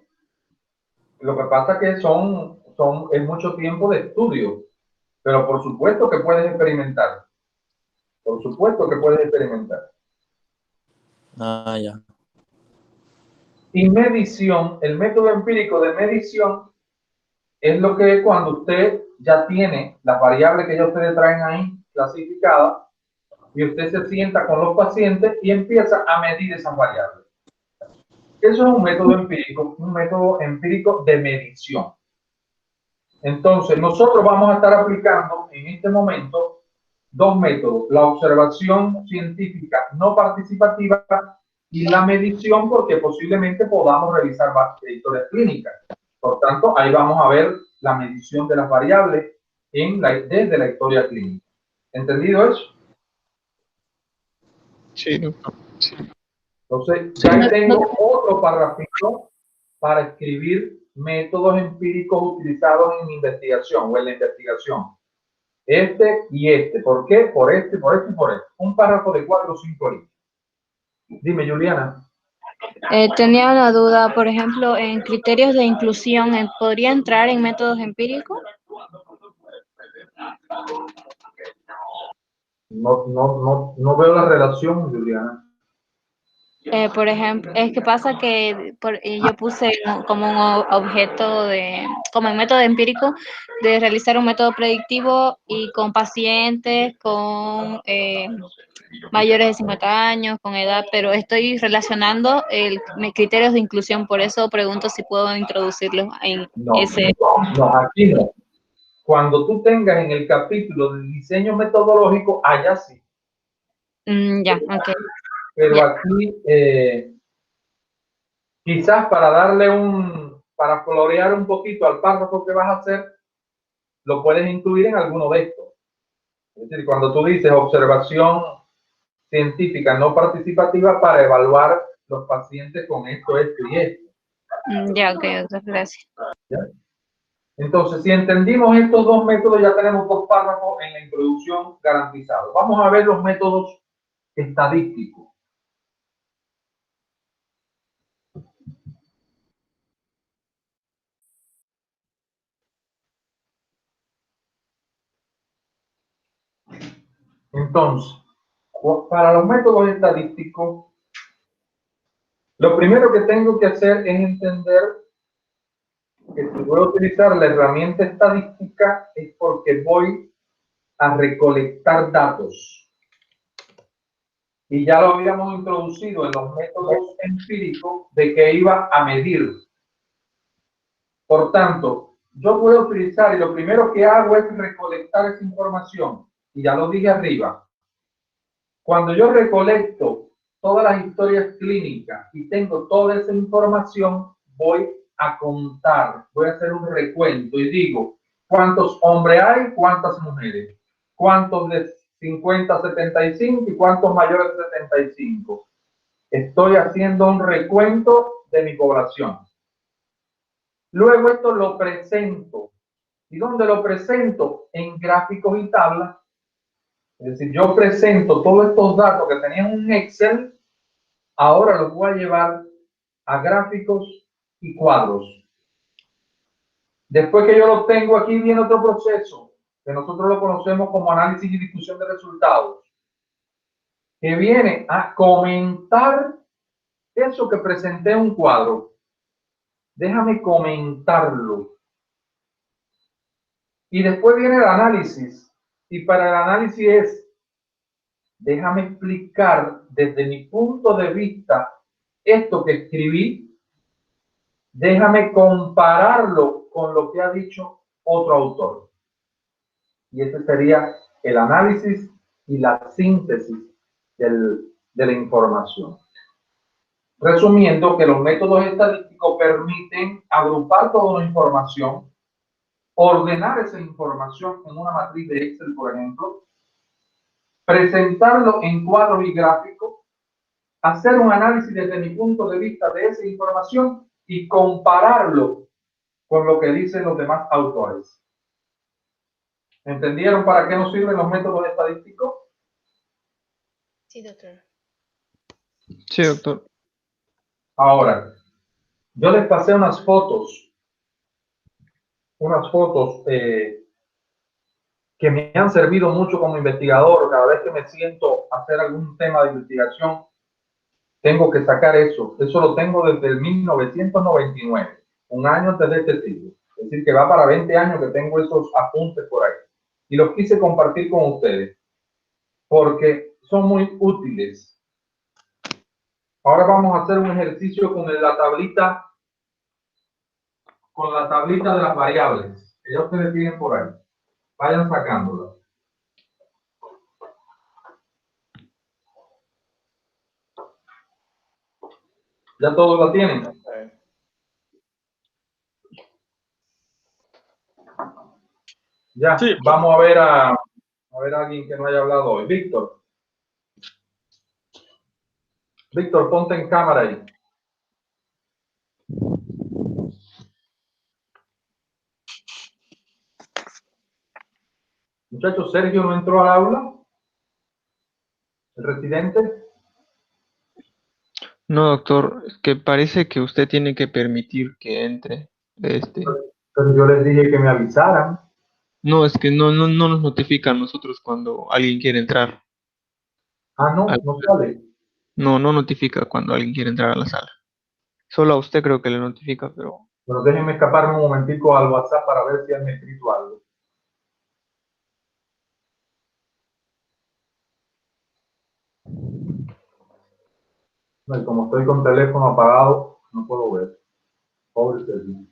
Lo que pasa es que es mucho tiempo de estudio, pero por supuesto que puedes experimentar. Por supuesto que puedes experimentar.
Ya.
Y medición, el método empírico de medición es lo que cuando usted ya tiene las variables que ya ustedes traen ahí clasificadas y usted se sienta con los pacientes y empieza a medir esas variables. Eso es un método empírico de medición. Entonces, nosotros vamos a estar aplicando en este momento dos métodos: la observación científica no participativa y la medición, porque posiblemente podamos realizar historias clínicas. Por tanto, ahí vamos a ver la medición de las variables desde la historia clínica. ¿Entendido eso?
Sí.
Entonces, ya ahí tengo otro párrafito para escribir métodos empíricos utilizados en investigación o en la investigación. ¿Por qué? Por este y por este. Un párrafo de 4 o 5 líneas. Dime, Juliana.
Tenía una duda, por ejemplo, en criterios de inclusión, ¿podría entrar en métodos empíricos?
No veo la relación, Juliana.
Por ejemplo, es que pasa que yo puse como un objeto como en método empírico, de realizar un método predictivo y con pacientes con mayores de 50 años, con edad, pero estoy relacionando criterios de inclusión, por eso pregunto si puedo introducirlos en ese.
No, aquí no. Cuando tú tengas en el capítulo de diseño metodológico, allá sí.
Ya, ok.
Pero aquí, quizás para darle para colorear un poquito al párrafo que vas a hacer, lo puedes incluir en alguno de estos. Es decir, cuando tú dices observación científica no participativa para evaluar los pacientes con esto, esto y esto.
Ya, ok, doctor, gracias.
¿Ya? Entonces, si entendimos estos dos métodos, ya tenemos dos párrafos en la introducción garantizados. Vamos a ver los métodos estadísticos. Entonces, para los métodos estadísticos, lo primero que tengo que hacer es entender que si voy a utilizar la herramienta estadística es porque voy a recolectar datos. Y ya lo habíamos introducido en los métodos empíricos de que iba a medir. Por tanto, yo voy a utilizar, y lo primero que hago es recolectar esa información. Y ya lo dije arriba. Cuando yo recolecto todas las historias clínicas y tengo toda esa información, voy a contar, voy a hacer un recuento y digo, ¿cuántos hombres hay? ¿Cuántas mujeres? ¿Cuántos de 50 a 75 y cuántos mayores de 75? Estoy haciendo un recuento de mi población. Luego esto lo presento. ¿Y dónde lo presento? En gráficos y tablas. Es decir, yo presento todos estos datos que tenían un Excel, ahora los voy a llevar a gráficos y cuadros. Después que yo lo tengo aquí, viene otro proceso, que nosotros lo conocemos como análisis y discusión de resultados, que viene a comentar eso que presenté en un cuadro. Déjame comentarlo. Y después viene el análisis. Y para el análisis es, déjame explicar desde mi punto de vista esto que escribí, déjame compararlo con lo que ha dicho otro autor. Y ese sería el análisis y la síntesis de la información. Resumiendo, que los métodos estadísticos permiten agrupar toda la información, ordenar esa información en una matriz de Excel, por ejemplo, presentarlo en cuadros y gráficos, hacer un análisis desde mi punto de vista de esa información y compararlo con lo que dicen los demás autores. ¿Entendieron para qué nos sirven los métodos estadísticos?
Sí, doctor.
Sí, doctor.
Ahora, yo les pasé unas fotos que me han servido mucho como investigador. Cada vez que me siento a hacer algún tema de investigación, tengo que sacar eso. Eso lo tengo desde el 1999, un año antes de este siglo. Es decir, que va para 20 años que tengo esos apuntes por ahí. Y los quise compartir con ustedes, porque son muy útiles. Ahora vamos a hacer un ejercicio con la tablita de las variables, que ya ustedes tienen por ahí. Vayan sacándola. ¿Ya todos la tienen? Ya, sí. Vamos a ver a alguien que no haya hablado hoy. Víctor. Víctor, ponte en cámara ahí. Muchachos, Sergio no entró al aula. ¿El residente?
No, doctor, es que parece que usted tiene que permitir que entre.
Pero yo les dije que me avisaran.
No, es que no nos notifica a nosotros cuando alguien quiere entrar.
Ah, no sale.
No notifica cuando alguien quiere entrar a la sala. Solo a usted creo que le notifica, pero...
Pero déjenme escaparme un momentico al WhatsApp para ver si han escrito algo. No, y como estoy con teléfono apagado, no puedo ver. Pobre Sergio.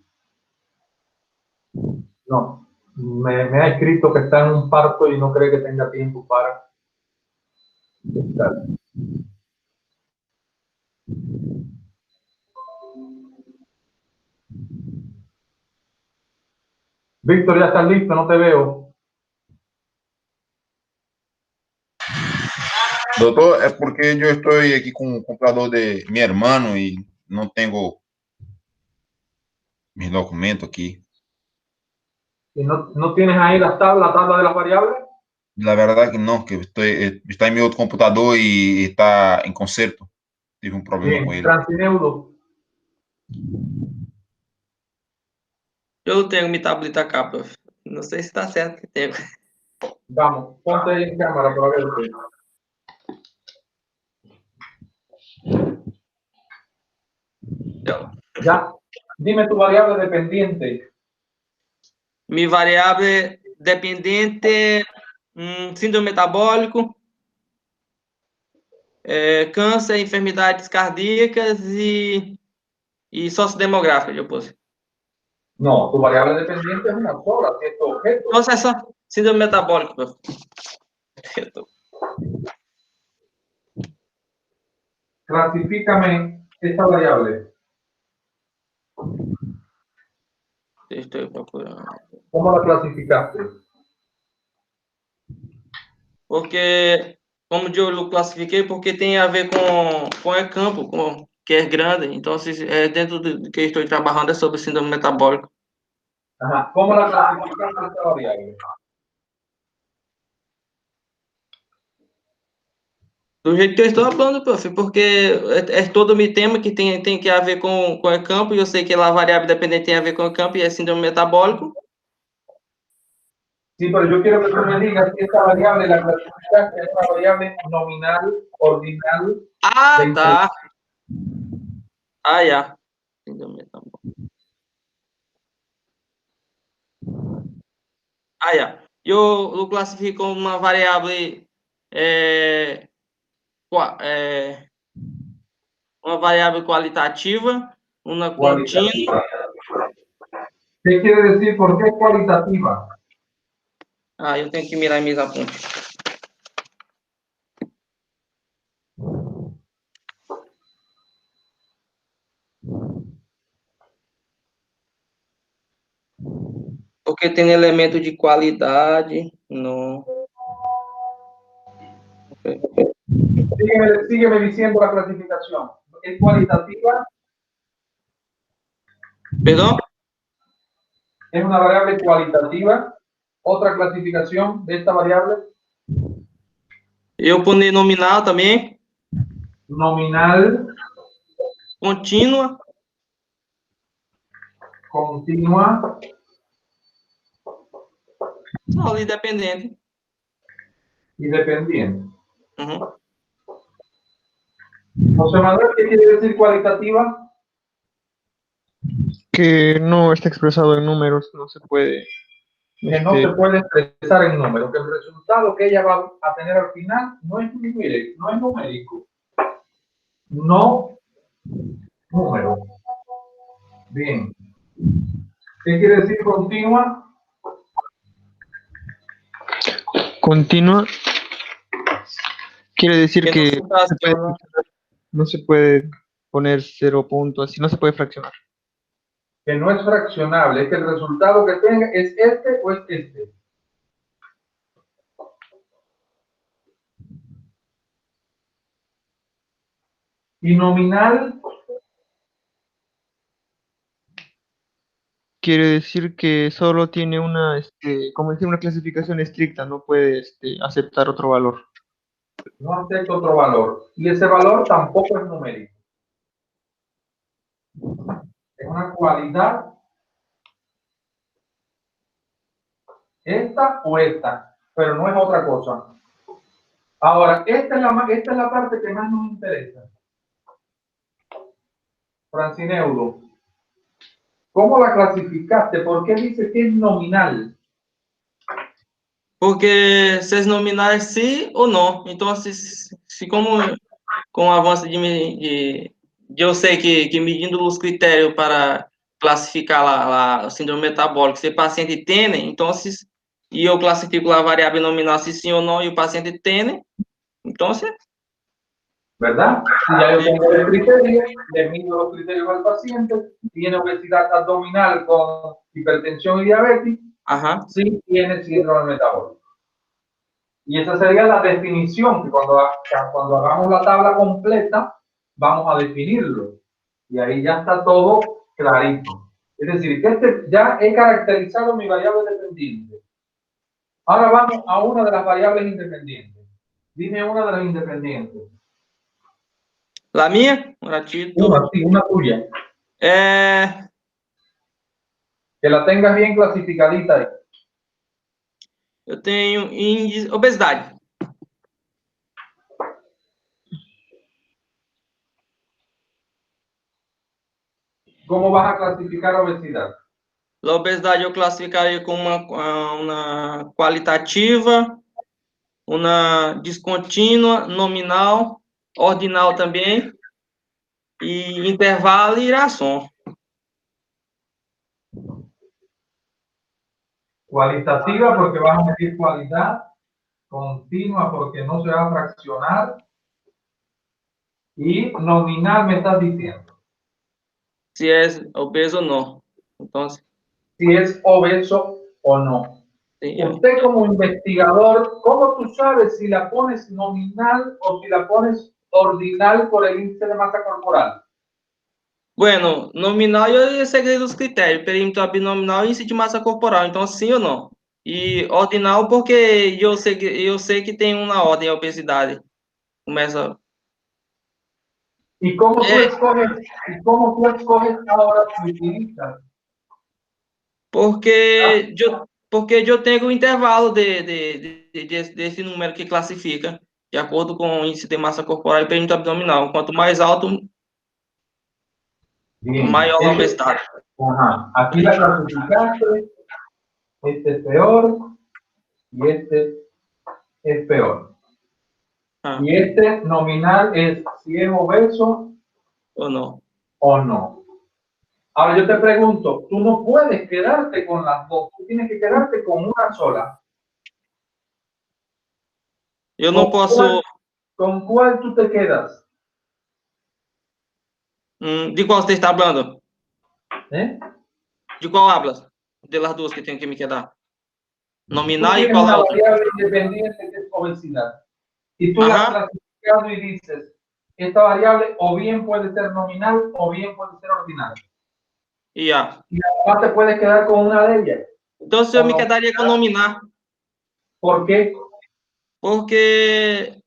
No, me ha escrito que está en un parto y no cree que tenga tiempo para estar. Víctor, ya estás listo, no te veo.
Doutor, é porque eu estou aqui com o computador de meu irmão e não tenho mis documentos aqui.
¿Y no tienes ahí la tabla de las variables?
La verdad que não, que está em meu outro computador e está em conserto. Tive um problema com
Bien,
ele.
Transineudo.
Eu tenho mi tableta acá, prof. Não sei se está certo que tenho.
Vamos, ponte ahí en cámara para verte. Ya, dime tu variable dependiente.
Mi variável dependente, síndrome metabólico, câncer, enfermidades cardíacas e sociodemográfica, eu pus.
No, tu variable dependiente es una sola, cierto objeto.
Nossa, é só síndrome metabólico, prof.
Clasifícame esta variable.
Estou procurando.
¿Cómo la clasificaste?
Porque, como eu lo classifiquei, porque tem a ver com o campo, que é grande. Então, dentro do que estou trabalhando é sobre síndrome metabólico.
Ajá. ¿Cómo la clasificaste esta variable?
Do jeito que eu estou falando, prof, porque é todo o meu tema que tem que a ver com o campo, e eu sei que a variável dependente tem a ver com o campo, e é síndrome metabólico.
Sí, pero yo quiero que tú me digas si esta variable la clasificaste en una variable nominal, ordinal.
Ah, tá. Ah, já. Síndrome metabólico. Ah, já. Eu classifico como uma variável uma variável qualitativa, uma contínua.
¿Qué quiere decir? ¿Por qué cualitativa?
Ah, eu tenho que mirar minhas apontes. Porque tem elemento de qualidade no...
Sígueme diciendo la clasificación. ¿Es cualitativa?
¿Perdón?
¿Es una variable cualitativa? ¿Otra clasificación de esta variable?
Eu ponei nominal também.
Nominal.
Contínua.
Continua.
Só independente.
Independiente.
Uhum.
José Manuel, ¿qué quiere decir cualitativa?
Que no está expresado en números, no se puede.
Que no se puede expresar en números, que el resultado que ella va a tener al final no es numérico. No número. Bien. ¿Qué quiere decir continua?
Continua quiere decir que no se puede poner 0 puntos, así no se puede fraccionar.
Que no es fraccionable, es que el resultado que tenga es este o es este. Y nominal
quiere decir que solo tiene una, como decir, una clasificación estricta, no puede aceptar otro valor.
No acepta otro valor. Y ese valor tampoco es numérico. Es una cualidad. Esta o esta, pero no es otra cosa. Ahora, esta es la parte que más nos interesa. Francineudo, ¿cómo la clasificaste? ¿Por qué dice que es nominal?
Porque se é nominal é sim ou não. Então, se como com o avanço eu sei que medindo os critérios para classificar lá o síndrome metabólico, se o paciente tem, então, e eu classifico lá a variável nominal se sim ou não, e o paciente tem, então,
¿verdad? Si ya yo tengo el criterio, le mido los criterios al paciente, tiene obesidad abdominal con hipertensión y diabetes, sí tiene síndrome metabólico. Y esa sería la definición, que cuando hagamos la tabla completa, vamos a definirlo. Y ahí ya está todo clarito. Es decir, que ya he caracterizado mi variable dependiente. Ahora vamos a una de las variables independientes. Dime una de las independientes.
La minha?
Una tuya. Que la tengas bien clasificadita ahí.
Eu tenho índice, obesidade.
¿Cómo vas a clasificar obesidad?
A obesidade eu classificaria como uma qualitativa, uma descontínua, nominal, ordinal também, e intervalo e iração.
Cualitativa porque vas a medir cualidad, continua porque no se va a fraccionar, y nominal me estás diciendo.
Se é obeso ou não. Então,
si es obeso o no. Sí, usted como investigador, ¿cómo tú sabes si la pones nominal o si la pones ordinal por el índice de masa corporal?
Bueno, nominal eu segui os critérios, perímetro abdominal e índice de massa corporal, então sim ou não. E ordinal porque eu sei que tem uma ordem a obesidade. Começa.
¿Y cómo tú escoges ahora tu utilizas?
Porque eu tenho um intervalo desse número que classifica, de acordo com o índice de massa corporal e perímetro abdominal. Quanto mais alto, mayor la obesidad.
Ajá. Aquí la clasificaste, este es peor y este es peor. Y este nominal es si es obeso
o no.
Ahora yo te pregunto, tú no puedes quedarte con las dos, tú tienes que quedarte con una sola.
Yo no puedo.
¿Con cuál tú te quedas?
¿De cuál usted está hablando?
¿De
cuál hablas? De las dos que tengo que me quedar. Nominal
y cuál la otra. Variable independiente que es obesidad. Y tú la has clasificado y dices, esta variable o bien puede ser nominal o bien puede ser ordinal.
Y
además te puedes quedar con una de ellas.
Entonces yo me quedaría con nominal.
¿Por qué?
Porque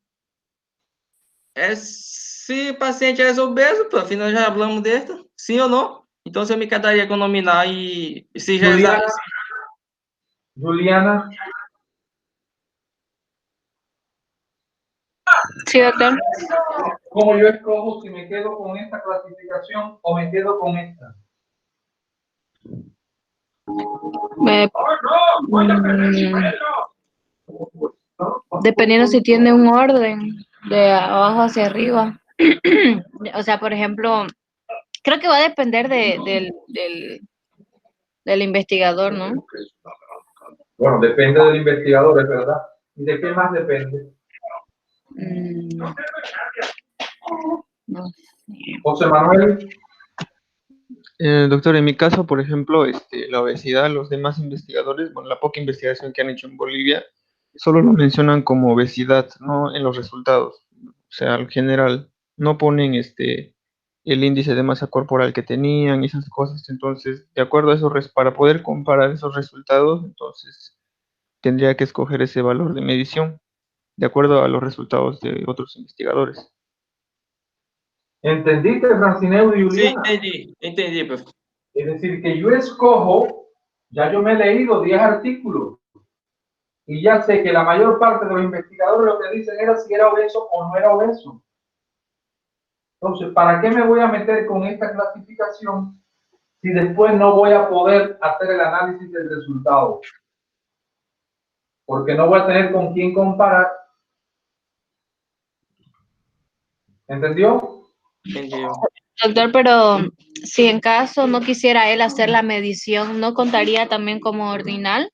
se o paciente é obeso, afinal já falamos dele, sim ou não? Então eu me quedaria com nominal e se já
Juliana.
Sí, doctor.
¿Cómo yo escojo si me quedo con esta clasificación o me quedo con esta?
Dependiendo si tiene un orden de abajo hacia arriba. O sea, por ejemplo, creo que va a depender del investigador, ¿no?
Bueno, depende del investigador, es verdad. ¿Y de qué más depende?
No sé.
José Manuel.
Doctor, en mi caso, por ejemplo, la obesidad, los demás investigadores, bueno, la poca investigación que han hecho en Bolivia, solo lo mencionan como obesidad, no en los resultados. O sea, al general, no ponen el índice de masa corporal que tenían y esas cosas. Entonces, de acuerdo a eso, para poder comparar esos resultados, entonces tendría que escoger ese valor de medición, de acuerdo a los resultados de otros investigadores.
¿Entendiste, Francineo y Juliana?
Sí, entendí, profesor.
Es decir, que yo escojo, ya yo me he leído 10 artículos y ya sé que la mayor parte de los investigadores lo que dicen era si era obeso o no era obeso. Entonces, ¿para qué me voy a meter con esta clasificación si después no voy a poder hacer el análisis del resultado? Porque no voy a tener con quién comparar. ¿Entendió?
Entendió.
Doctor, pero si en caso no quisiera él hacer la medición, ¿no contaría también como ordinal?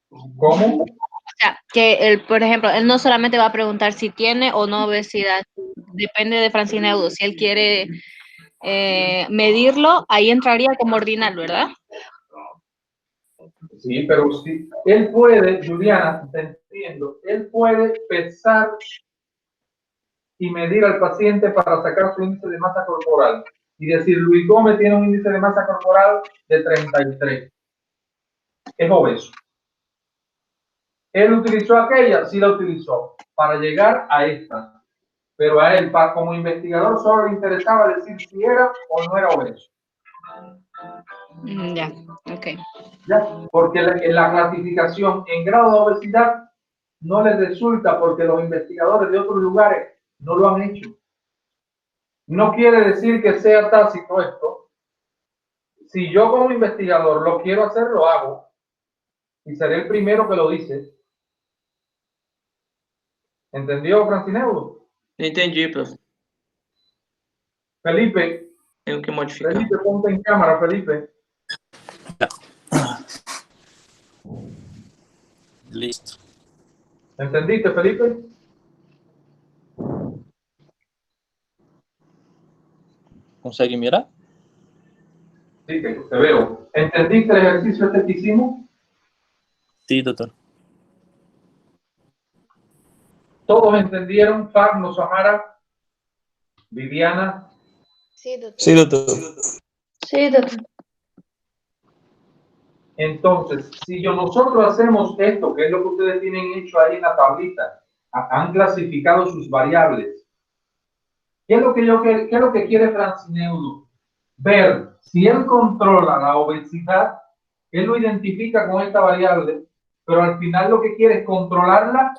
¿Cómo?
O sea, que él, por ejemplo, él no solamente va a preguntar si tiene o no obesidad, depende de Francineudo. Si él quiere medirlo, ahí entraría como ordinal, ¿verdad?
Sí, pero sí, él puede, Juliana, te entiendo, él puede pesar y medir al paciente para sacar su índice de masa corporal y decir, Luis Gómez tiene un índice de masa corporal de 33, es obeso. Él utilizó aquella, sí la utilizó, para llegar a esta, pero a él, como investigador, solo le interesaba decir si era o no era obeso.
Ya, ok.
¿Ya? Porque en la clasificación en grado de obesidad no les resulta porque los investigadores de otros lugares no lo han hecho. No quiere decir que sea tácito esto. Si yo como investigador lo quiero hacer, lo hago. Y seré el primero que lo dice. ¿Entendió, Francineudo?
Entendi, professor.
Felipe.
Tenho que modificar.
Felipe, ponte en cámara, Felipe.
Listo.
¿Entendiste, Felipe?
¿Consegue mirar?
Sí, que te veo. ¿Entendiste el ejercicio este que hicimos?
Sí, doctor.
¿Todos entendieron? Fagno, Samara, Viviana.
Sí, doctor.
Sí, doctor.
Sí, doctor.
Entonces, si nosotros hacemos esto, que es lo que ustedes tienen hecho ahí en la tablita, han clasificado sus variables. ¿Qué es lo que quiere Francineudo? Ver si él controla la obesidad, él lo identifica con esta variable, pero al final lo que quiere es controlarla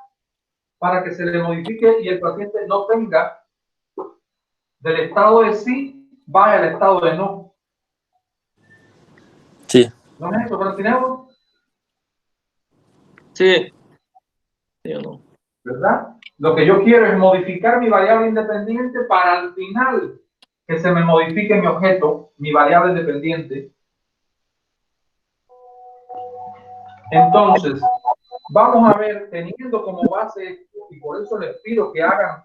para que se le modifique y el paciente no tenga del estado de sí, baje al estado de no.
Sí.
¿No es eso, Francineudo?
Sí. Eu não.
¿Verdad? Lo que yo quiero es modificar mi variable independiente para al final que se me modifique mi objeto, mi variable dependiente. Entonces, vamos a ver, teniendo como base, y por eso les pido que hagan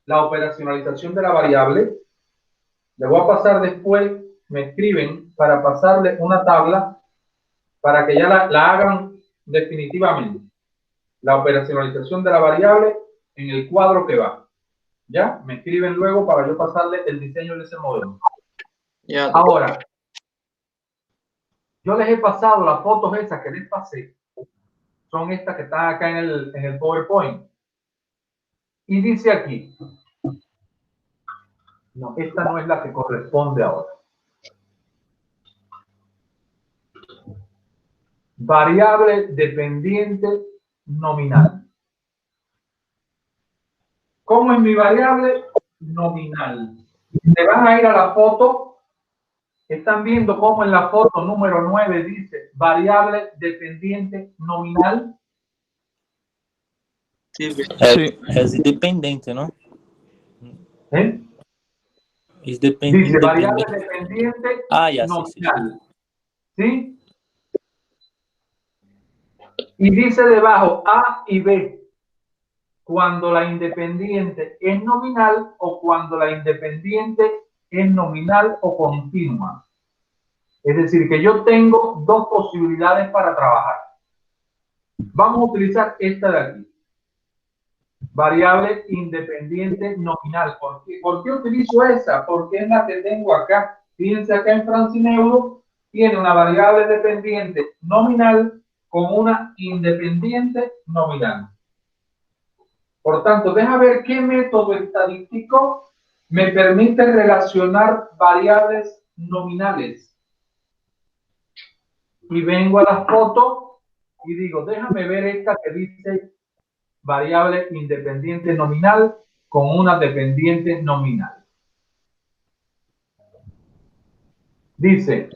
la operacionalización de la variable. Le voy a pasar después, me escriben para pasarle una tabla para que ya la hagan definitivamente. La operacionalización de la variable en el cuadro que va. ¿Ya? Me escriben luego para yo pasarle el diseño de ese modelo.
Yeah,
Ahora, yo les he pasado las fotos esas que les pasé. Son estas que están acá en el PowerPoint. Y dice aquí. No, esta no es la que corresponde ahora. Variable dependiente nominal. ¿Cómo es mi variable? Nominal. Se van a ir a la foto. Están viendo cómo en la foto número 9 dice variable dependiente nominal.
sí.
Es independiente, ¿no?
¿Eh?
Es
Dice variable
independiente.
dependiente
Ya,
nominal. ¿Sí? Y dice debajo A y B. Cuando la independiente es nominal o cuando la independiente es nominal o continua. Es decir, que yo tengo dos posibilidades para trabajar. Vamos a utilizar esta de aquí. Variable independiente nominal. ¿Por qué utilizo esa? Porque es la que tengo acá. Fíjense acá en Francineudo, tiene una variable dependiente nominal con una independiente nominal. Por tanto, deja ver qué método estadístico me permite relacionar variables nominales. Y vengo a la foto y digo, déjame ver esta que dice variable independiente nominal con una dependiente nominal. Dice,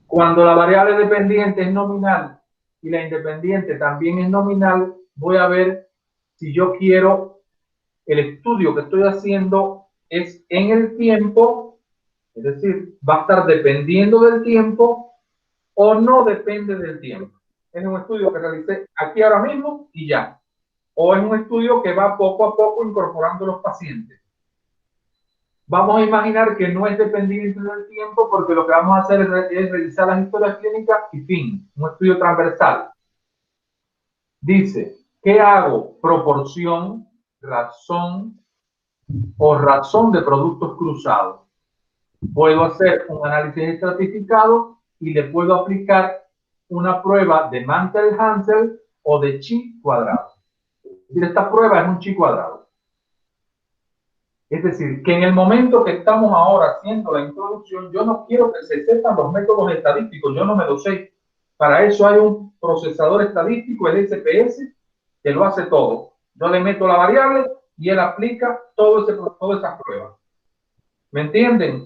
cuando la variable dependiente es nominal y la independiente también es nominal, voy a ver si yo quiero el estudio que estoy haciendo es en el tiempo, es decir, va a estar dependiendo del tiempo o no depende del tiempo. Es un estudio que realicé aquí ahora mismo y ya. O es un estudio que va poco a poco incorporando los pacientes. Vamos a imaginar que no es dependiente del tiempo porque lo que vamos a hacer es revisar las historias clínicas y fin, un estudio transversal. Dice, ¿qué hago? Proporción, razón o razón de productos cruzados. Puedo hacer un análisis estratificado y le puedo aplicar una prueba de Mantel-Hansel o de chi cuadrado. Es decir, esta prueba es un chi cuadrado. Es decir, que en el momento que estamos ahora haciendo la introducción, yo no quiero que se sepan los métodos estadísticos, yo no me lo sé. Para eso hay un procesador estadístico, el SPS, que lo hace todo. Yo le meto la variable y él aplica todas esas pruebas. ¿Me entienden?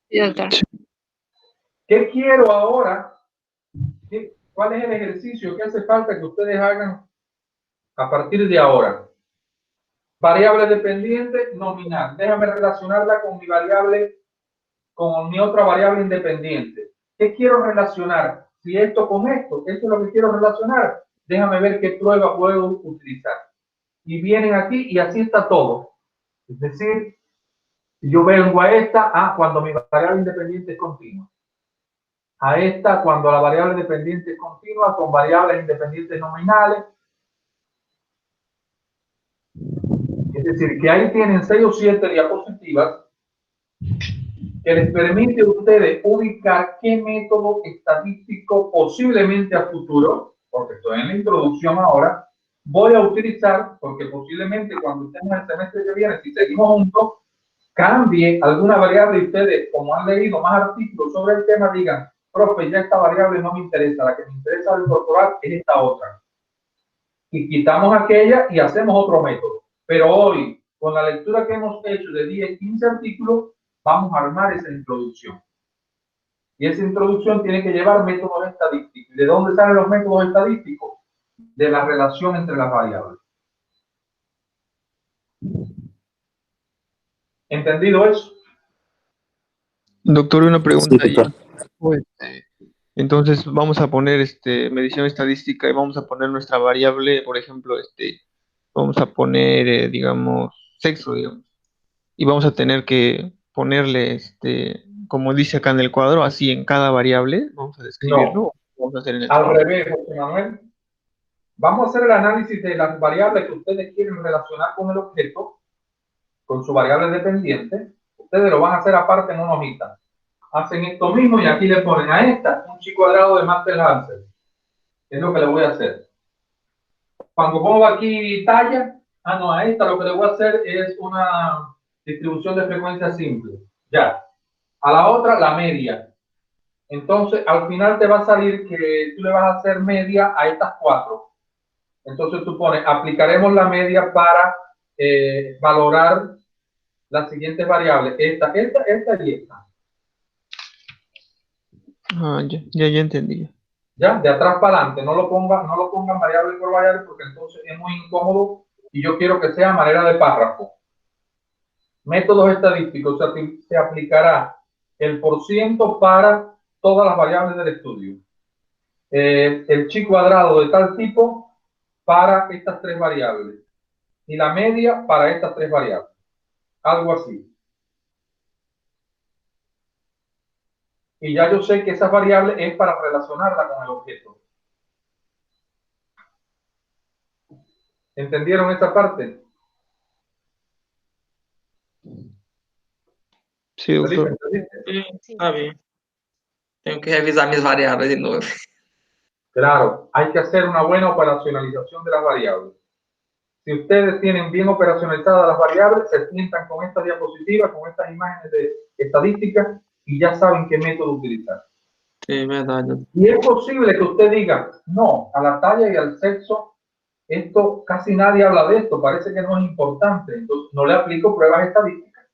Sí, doctor.
¿Qué quiero ahora? ¿Cuál es el ejercicio que hace falta que ustedes hagan a partir de ahora? Variable dependiente nominal. Déjame relacionarla con mi variable, con mi otra variable independiente. ¿Qué quiero relacionar? Si esto con esto, esto es lo que quiero relacionar. Déjame ver qué prueba puedo utilizar. Y vienen aquí y así está todo. Es decir, si yo vengo a esta, cuando mi variable independiente es continua. A esta, cuando la variable dependiente es continua, con variables independientes nominales. Es decir, que ahí tienen 6 o 7 diapositivas que les permite a ustedes ubicar qué método estadístico posiblemente a futuro, porque estoy en la introducción ahora, voy a utilizar, porque posiblemente cuando estemos el semestre que viene, si seguimos juntos, cambie alguna variable y ustedes, como han leído más artículos sobre el tema, digan, profe, ya esta variable no me interesa, la que me interesa incorporar es esta otra. Y quitamos aquella y hacemos otro método. Pero hoy, con la lectura que hemos hecho de 10, 15 artículos, vamos a armar esa introducción. Y esa introducción tiene que llevar métodos estadísticos. ¿De dónde salen los métodos estadísticos? De la relación entre las variables. ¿Entendido eso?
Doctor, una pregunta
Sí, doctor.
ahí. Entonces vamos a poner medición estadística y vamos a poner nuestra variable, por ejemplo, vamos a poner, digamos, sexo, digamos. Y vamos a tener que ponerle, como dice acá en el cuadro, así en cada variable, vamos a describirlo.
No,
Vamos a hacer en el
al
cuadro.
revés, José Manuel. Vamos a hacer el análisis de las variables que ustedes quieren relacionar con el objeto, con su variable dependiente. Ustedes lo van a hacer aparte en una hojita. Hacen esto mismo y aquí le ponen a esta un chi cuadrado de Mantel-Hansel. Es lo que le voy a hacer. Cuando pongo aquí talla, no, a esta lo que le voy a hacer es una distribución de frecuencia simple. Ya. A la otra, la media. Entonces, al final te va a salir que tú le vas a hacer media a estas 4. Entonces tú pones, aplicaremos la media para valorar las siguientes variables. Esta y esta.
Ya entendí.
Ya, de atrás para adelante, no lo pongan variable por variable porque entonces es muy incómodo y yo quiero que sea manera de párrafo. Métodos estadísticos, se aplicará el % para todas las variables del estudio. El chi cuadrado de tal tipo para estas 3 variables y la media para estas 3 variables. Algo así. Y ya yo sé que esa variable es para relacionarla con el objeto. ¿Entendieron esta parte?
Sí, doctor.
Sí, está bien. Tengo que revisar mis variables de nuevo.
Claro, hay que hacer una buena operacionalización de las variables. Si ustedes tienen bien operacionalizadas las variables, se sientan con estas diapositivas, con estas imágenes de estadísticas y ya saben qué método utilizar.
Sí, verdad.
Y es posible que usted diga, no, a la talla y al sexo, esto casi nadie habla de esto, parece que no es importante, entonces no le aplico pruebas estadísticas.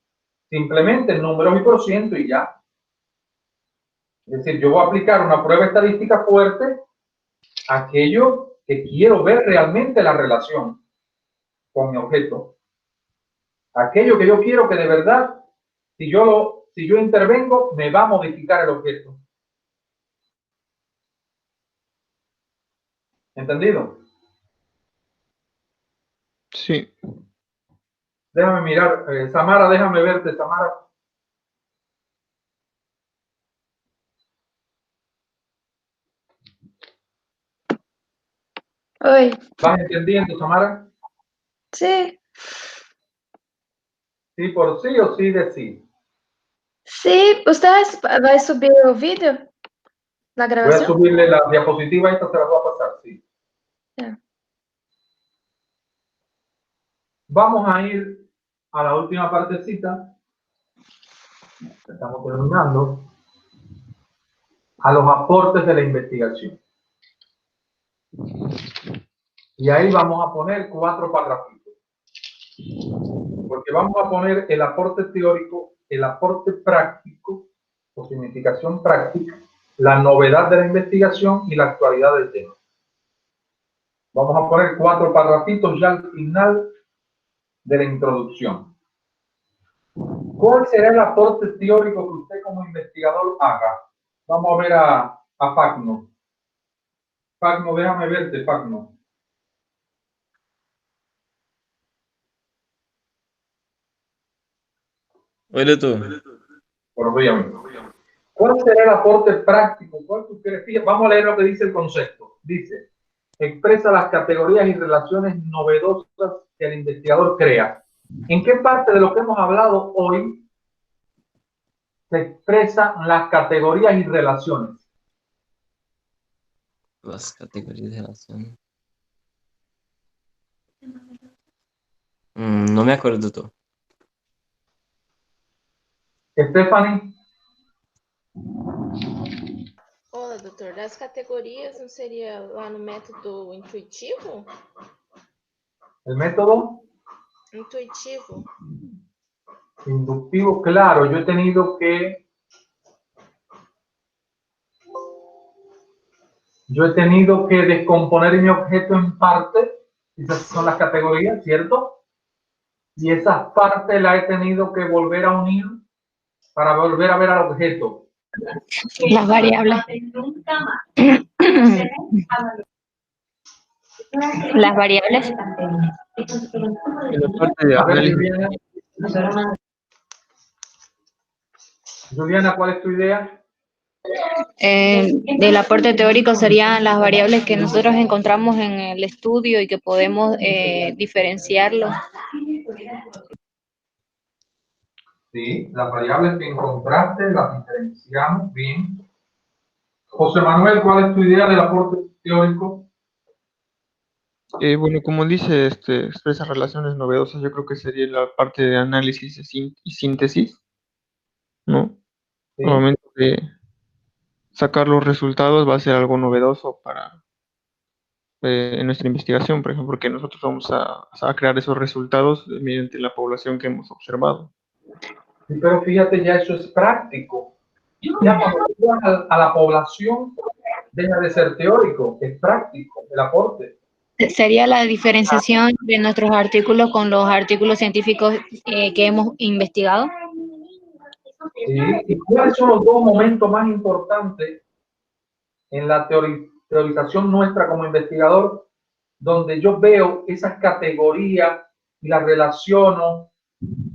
Simplemente números y % y ya. Es decir, yo voy a aplicar una prueba estadística fuerte aquello que quiero ver realmente la relación con mi objeto. Aquello que yo quiero que de verdad, si yo intervengo, me va a modificar el objeto. ¿Entendido?
Sí.
Déjame mirar, Samara, déjame verte, Samara.
Oi,
¿Vas entendiendo, Samara?
sí,
Sí por sí o sí de sí.
sí, ¿usted vai subir o vídeo? La
Voy a
grabación?
subirle la diapositiva, esta se la voy a pasar, sí.
Ya.
Vamos a ir a la última partecita. Estamos terminando. A los aportes de la investigación. Y ahí vamos a poner 4 párrafitos. Porque vamos a poner el aporte teórico, el aporte práctico, o significación práctica, la novedad de la investigación y la actualidad del tema. Vamos a poner 4 párrafitos ya al final de la introducción. ¿Cuál será el aporte teórico que usted como investigador haga? Vamos a ver a Pacno. Pacno, déjame verte, Pacno.
Oi, doutor.
Por bien. ¿Cuál será el aporte práctico? ¿Cuál tú crees? Fíjate, vamos a leer lo que dice el concepto. Dice, expresa las categorías y relaciones novedosas que el investigador crea. ¿En qué parte de lo que hemos hablado hoy se expresan las categorías y relaciones?
Las categorias de relación. No me acuerdo, doutor.
Stephanie,
Olá, doutor. Das categorias, não seria lá no método intuitivo?
el método
Intuitivo.
inductivo, claro, yo he tenido que descomponer mi objeto en partes, esas son las categorías, ¿cierto? Y esas partes las he tenido que volver a unir para volver a ver al objeto.
Las variables. Las variables.
En la parte de
A ver,
análisis,
Juliana, ¿cuál es tu idea?
Del aporte teórico serían las variables que nosotros encontramos en el estudio y que podemos diferenciarlo.
Sí, las variables que encontraste las diferenciamos bien. José Manuel, ¿cuál es tu idea del aporte teórico?
bueno, como dice, expresa relaciones novedosas, yo creo que sería la parte de análisis y síntesis, ¿no?
Sí.
Al momento de sacar los resultados va a ser algo novedoso para en nuestra investigación, por ejemplo, porque nosotros vamos a crear esos resultados mediante la población que hemos observado.
Sí, pero fíjate, ya eso es práctico. Ya cuando tú vas a la población, deja de ser teórico, es práctico el aporte.
Sería la diferenciación de nuestros artículos con los artículos científicos que hemos investigado.
¿Sí? ¿Y cuáles son los 2 momentos más importantes en la teorización nuestra como investigador, donde yo veo esas categorías y las relaciono?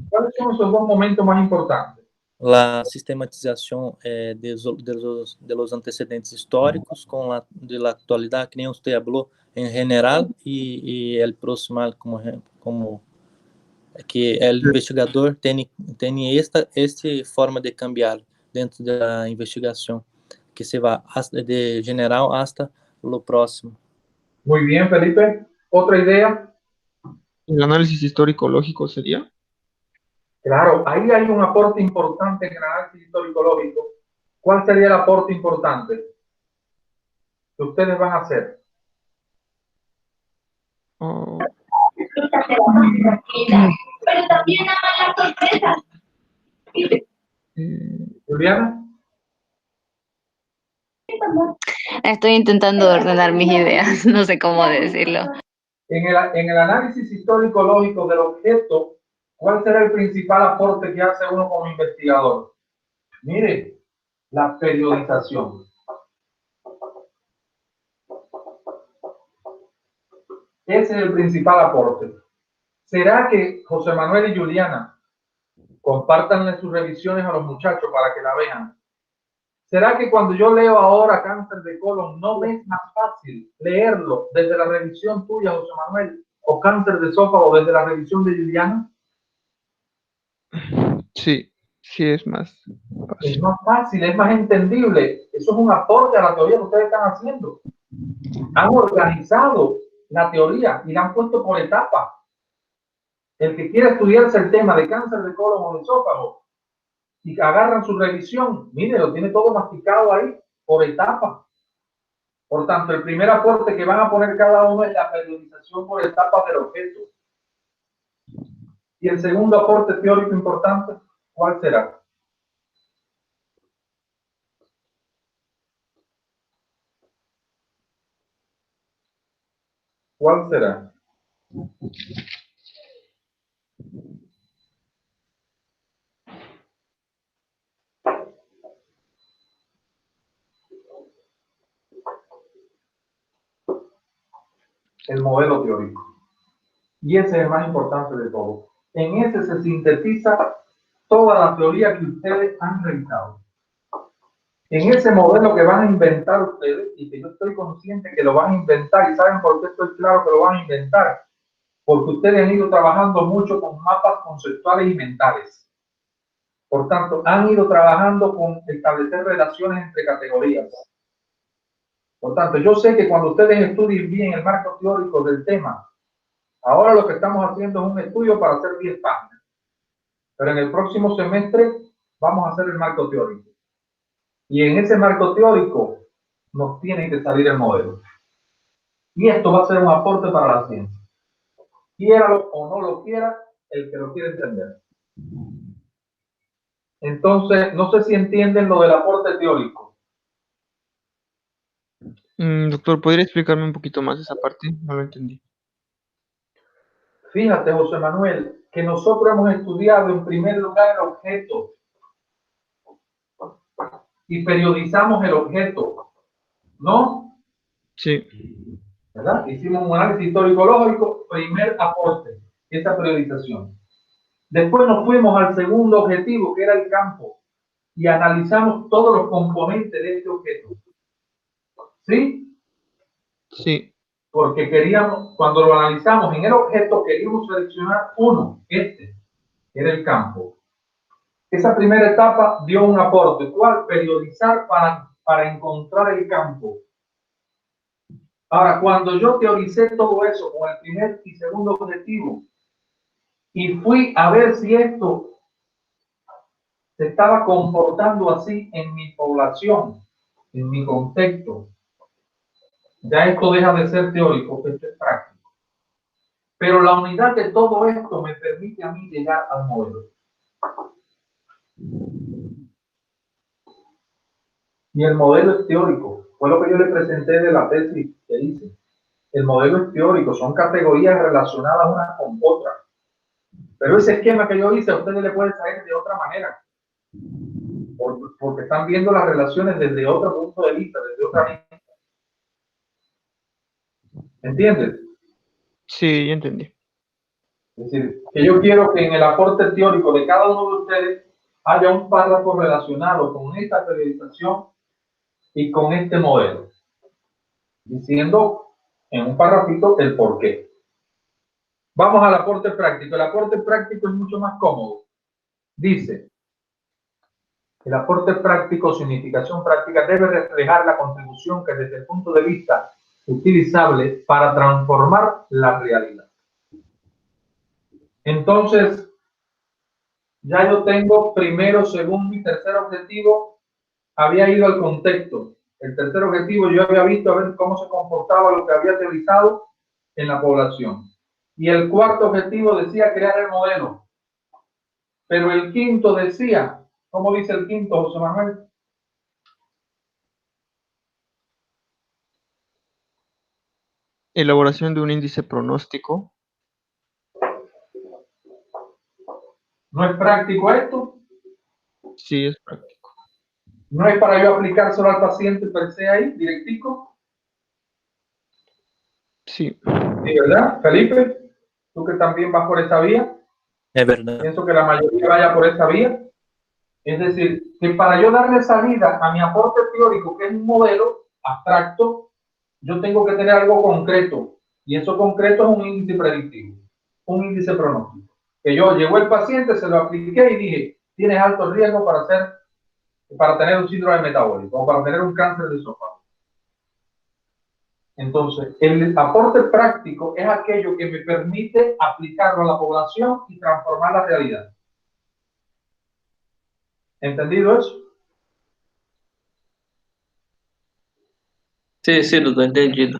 ¿Cuáles son esos 2 momentos más importantes?
La sistematização de los antecedentes históricos com a de la atualidade, que nem você falou, em general, e el proximal como que o investigador tem esta forma de cambiar dentro da investigação, que se vai de general hasta lo próximo.
Muy bien, Felipe. ¿Otra idea?
¿El análisis histórico-lógico sería?
Claro, ahí hay un aporte importante en el análisis histórico-lógico. ¿Cuál sería el aporte importante que ustedes van a hacer?
Oh,
Pero también aman las sorpresas.
Juliana.
Estoy intentando ordenar mis ideas, no sé cómo decirlo.
En el análisis histórico-lógico del objeto, ¿cuál será el principal aporte que hace uno como investigador? Mire, la periodización. Ese es el principal aporte. ¿Será que José Manuel y Juliana compartan sus revisiones a los muchachos para que la vean? ¿Será que cuando yo leo ahora cáncer de colon, no me es más fácil leerlo desde la revisión tuya, José Manuel, o cáncer de esófago desde la revisión de Juliana?
Sí, sí es más
Es
fácil.
más fácil, es más entendible. Eso es un aporte a la teoría que ustedes están haciendo. Han organizado la teoría y la han puesto por etapas. El que quiera estudiarse el tema de cáncer de colon o de esófago y agarran su revisión, mire, lo tiene todo masticado ahí por etapas. Por tanto, el primer aporte que van a poner cada uno es la periodización por etapas del objeto. Y el segundo aporte teórico importante, ¿cuál será? ¿Cuál será? El modelo teórico. Y ese es el más importante de todo. En ese se sintetiza toda la teoría que ustedes han realizado. En ese modelo que van a inventar ustedes, y que yo estoy consciente que lo van a inventar, y saben por qué estoy claro que lo van a inventar, porque ustedes han ido trabajando mucho con mapas conceptuales y mentales. Por tanto, han ido trabajando con establecer relaciones entre categorías. Por tanto, yo sé que cuando ustedes estudien bien el marco teórico del tema, ahora lo que estamos haciendo es un estudio para hacer 10 páginas. Pero en el próximo semestre vamos a hacer el marco teórico. Y en ese marco teórico nos tiene que salir el modelo. Y esto va a ser un aporte para la ciencia. Quiéralo o no lo quiera, el que lo quiere entender. Entonces, no sé si entienden lo del aporte teórico.
Doctor, ¿podría explicarme un poquito más esa parte? No lo entendí.
Fíjate, José Manuel, que nosotros hemos estudiado en primer lugar el objeto y periodizamos el objeto, ¿no?
Sí.
¿Verdad? Hicimos un análisis histórico-lógico, primer aporte, esa periodización. Después nos fuimos al segundo objetivo, que era el campo, y analizamos todos los componentes de este objeto. ¿Sí?
Sí.
Porque queríamos, cuando lo analizamos en el objeto, queríamos seleccionar uno, que era el campo. Esa primera etapa dio un aporte, ¿cuál? Periodizar para encontrar el campo. Ahora, cuando yo teoricé todo eso con el primer y segundo objetivo, y fui a ver si esto se estaba comportando así en mi población, en mi contexto, ya esto deja de ser teórico, esto es práctico. Pero la unidad de todo esto me permite a mí llegar al modelo. Y el modelo es teórico. Fue lo que yo le presenté de la tesis que hice. El modelo es teórico, son categorías relacionadas unas con otras. Pero ese esquema que yo hice a ustedes le puede salir de otra manera. Porque están viendo las relaciones desde otro punto de vista, desde otra vista. ¿Entiendes?
Sí, ya entendí.
Es decir, que yo quiero que en el aporte teórico de cada uno de ustedes haya un párrafo relacionado con esta periodización y con este modelo, diciendo en un párrafito el por qué. Vamos al aporte práctico. El aporte práctico es mucho más cómodo. Dice, el aporte práctico, significación práctica, debe reflejar la contribución que desde el punto de vista utilizable para transformar la realidad. Entonces, ya yo tengo primero, segundo y tercer objetivo, había ido al contexto. El tercer objetivo yo había visto a ver cómo se comportaba lo que había teorizado en la población. Y el cuarto objetivo decía crear el modelo. Pero el quinto decía, ¿cómo dice el quinto, José Manuel?
elaboración de un índice pronóstico.
¿No es práctico esto?
Sí, es práctico.
¿No es para yo aplicar solo al paciente per se ahí, directico?
Sí.
Sí, ¿verdad, Felipe? ¿Tú que también vas por esa vía?
Es verdad.
Pienso que la mayoría vaya por esa vía. Es decir, que para yo darle salida a mi aporte teórico, que es un modelo abstracto, yo tengo que tener algo concreto. Y eso concreto es un índice predictivo, un índice pronóstico. Que yo llegó el paciente, se lo apliqué y dije, tienes alto riesgo para tener un síndrome metabólico o para tener un cáncer de esófago. Entonces, el aporte práctico es aquello que me permite aplicarlo a la población y transformar la realidad. ¿Entendido eso?
Sí, sí, doctor, entendido.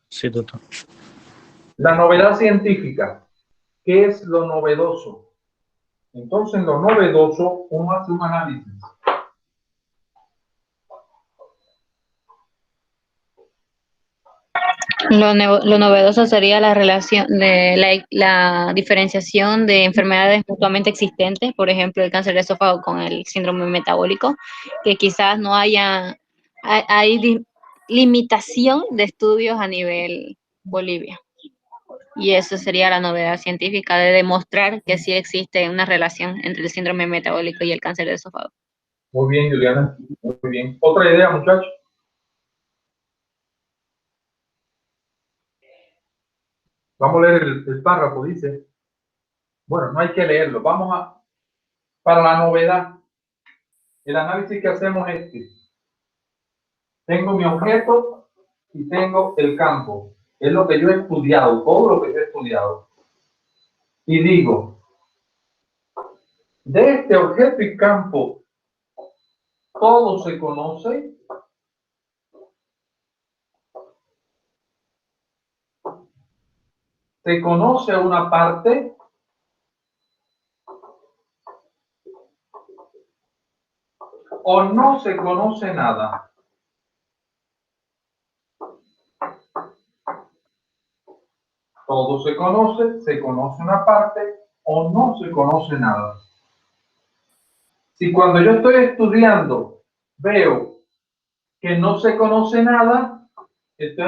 Sí, doctor.
La novedad científica. ¿Qué es lo novedoso? Entonces, lo novedoso, uno hace un análisis.
Lo novedoso sería la relación de la diferenciación de enfermedades mutuamente existentes, por ejemplo, el cáncer de esófago con el síndrome metabólico, que quizás no hay limitación de estudios a nivel Bolivia. Y eso sería la novedad científica, de demostrar que sí existe una relación entre el síndrome metabólico y el cáncer de esófago.
Muy bien, Juliana. Muy bien. Otra idea, muchachos. Vamos a leer el párrafo, dice. Bueno, no hay que leerlo. Para la novedad, el análisis que hacemos es este. Tengo mi objeto y tengo el campo. Es lo que yo he estudiado, todo lo que yo he estudiado. Y digo, de este objeto y campo, todo se conoce. Se conoce una parte. O no se conoce nada. Todo se conoce una parte o no se conoce nada. Si cuando yo estoy estudiando veo que no se conoce nada, esto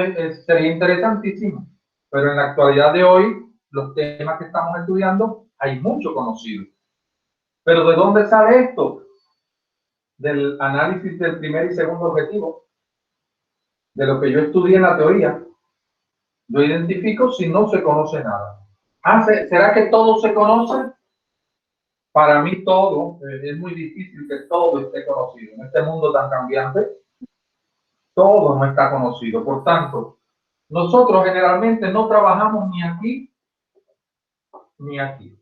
sería interesantísimo. Pero en la actualidad de hoy, los temas que estamos estudiando, hay mucho conocido. Pero ¿de dónde sale esto? Del análisis del primer y segundo objetivo, de lo que yo estudié en la teoría. Yo identifico si no se conoce nada. ¿Será que todo se conoce? Para mí todo, es muy difícil que todo esté conocido. En este mundo tan cambiante, todo no está conocido. Por tanto, nosotros generalmente no trabajamos ni aquí ni aquí.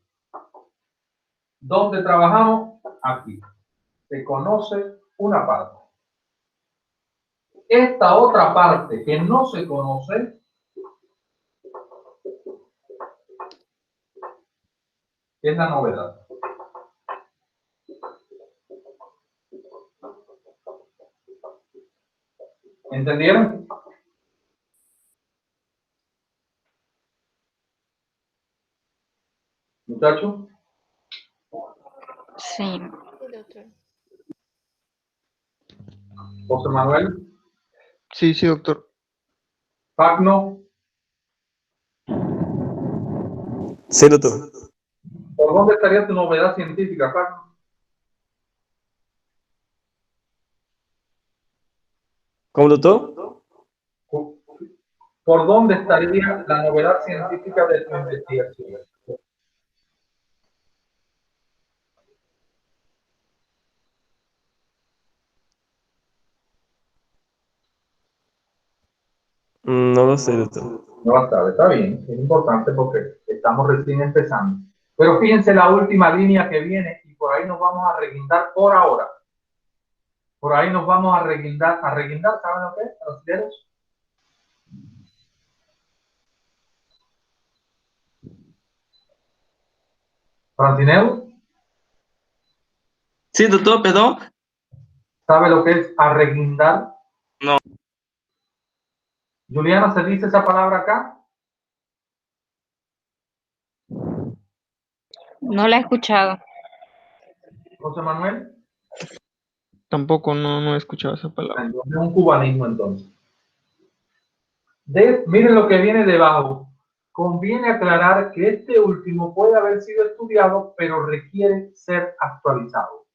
¿Dónde trabajamos? Aquí. Se conoce una parte. Esta otra parte que no se conoce es la novedad. ¿Entendieron? Muchachos.
Sí.
Sí, doctor.
José Manuel.
Sí, sí, doctor.
Pagno.
Sí, doctor.
¿Por dónde estaría tu novedad científica, Pagno?
¿Cómo, doctor?
¿Por dónde estaría la novedad científica de tu investigación?
No lo sé, doctor.
No la sabe, está bien, es importante porque estamos recién empezando. Pero fíjense la última línea que viene y por ahí nos vamos a reguindar por ahora. Por ahí nos vamos a reguindar, ¿saben lo que es? ¿Los dedos? ¿Francineo?
Sí, doctor, perdón.
¿Sabe lo que es arreguindar?
No.
Juliana, ¿se dice esa palabra acá?
No la he escuchado.
José Manuel.
Tampoco no he escuchado esa palabra.
Es un cubanismo entonces. Miren lo que viene debajo. Conviene aclarar que este último puede haber sido estudiado, pero requiere ser actualizado.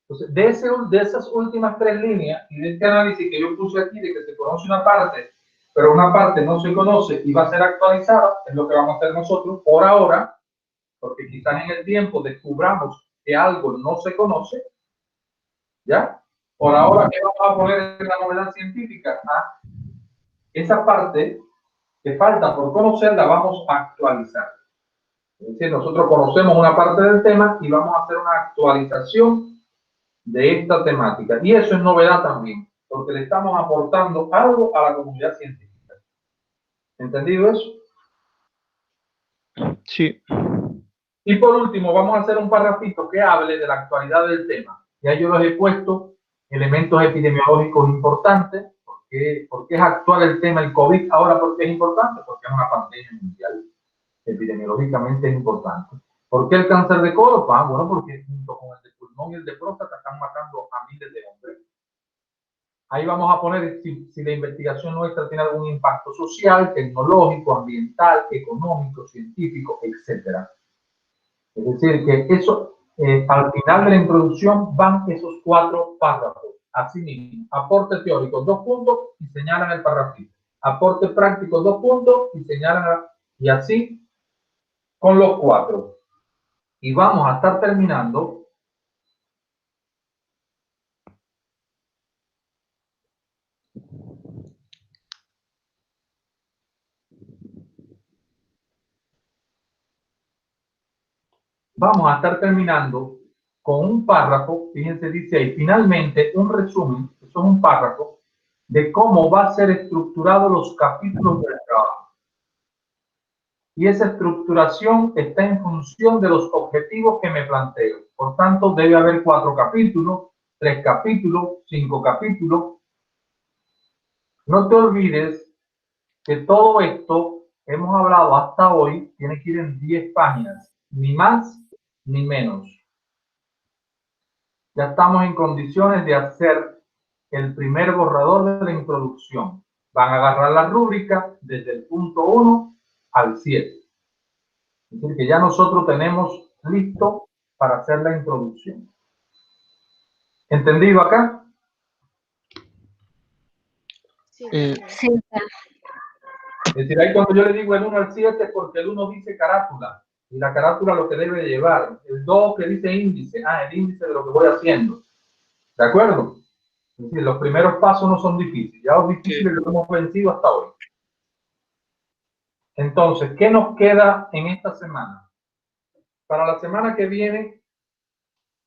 Entonces, de esas últimas 3 líneas y de este análisis que yo puse aquí, de que se conoce una parte, pero una parte no se conoce y va a ser actualizada, es lo que vamos a hacer nosotros por ahora, porque quizás en el tiempo descubramos que algo no se conoce, ¿ya? Por ahora, ¿qué vamos a poner en la novedad científica? Esa parte que falta por conocer la vamos a actualizar. Es decir, nosotros conocemos una parte del tema y vamos a hacer una actualización de esta temática. Y eso es novedad también, porque le estamos aportando algo a la comunidad científica. ¿Entendido eso?
Sí.
Y por último, vamos a hacer un parrafito que hable de la actualidad del tema. Ya yo les he puesto elementos epidemiológicos importantes. ¿Por qué es actual el tema del COVID ahora? ¿Por qué es importante? Porque es una pandemia mundial. Epidemiológicamente es importante. ¿Por qué el cáncer de colon? Bueno, porque junto con el de pulmón y el de próstata están matando a miles de hombres. Ahí vamos a poner si la investigación nuestra tiene algún impacto social, tecnológico, ambiental, económico, científico, etc. Es decir, que eso, al final de la introducción van esos 4 párrafos. Así mismo, aporte teórico, 2 puntos y señalan el párrafito. Aporte práctico, 2 puntos y señalan, y así con los 4. Y vamos a estar terminando con un párrafo, fíjense, dice ahí, finalmente un resumen, eso es un párrafo, de cómo va a ser estructurado los capítulos del trabajo. Y esa estructuración está en función de los objetivos que me planteo. Por tanto, debe haber 4 capítulos, 3 capítulos, 5 capítulos. No te olvides que todo esto que hemos hablado hasta hoy tiene que ir en 10 páginas, ni más ni menos. Ya estamos en condiciones de hacer el primer borrador de la introducción. Van a agarrar la rúbrica desde el punto 1 al 7. Es decir, que ya nosotros tenemos listo para hacer la introducción. ¿Entendido acá?
Sí.
Sí.
Es decir, ahí cuando yo le digo el 1 al 7 es porque el 1 dice carátula. Y la carátula lo que debe llevar. El 2 que dice índice. El índice de lo que voy haciendo. ¿De acuerdo? Es decir, los primeros pasos no son difíciles. Ya los difíciles los hemos vencido hasta hoy. Entonces, ¿qué nos queda en esta semana? Para la semana que viene,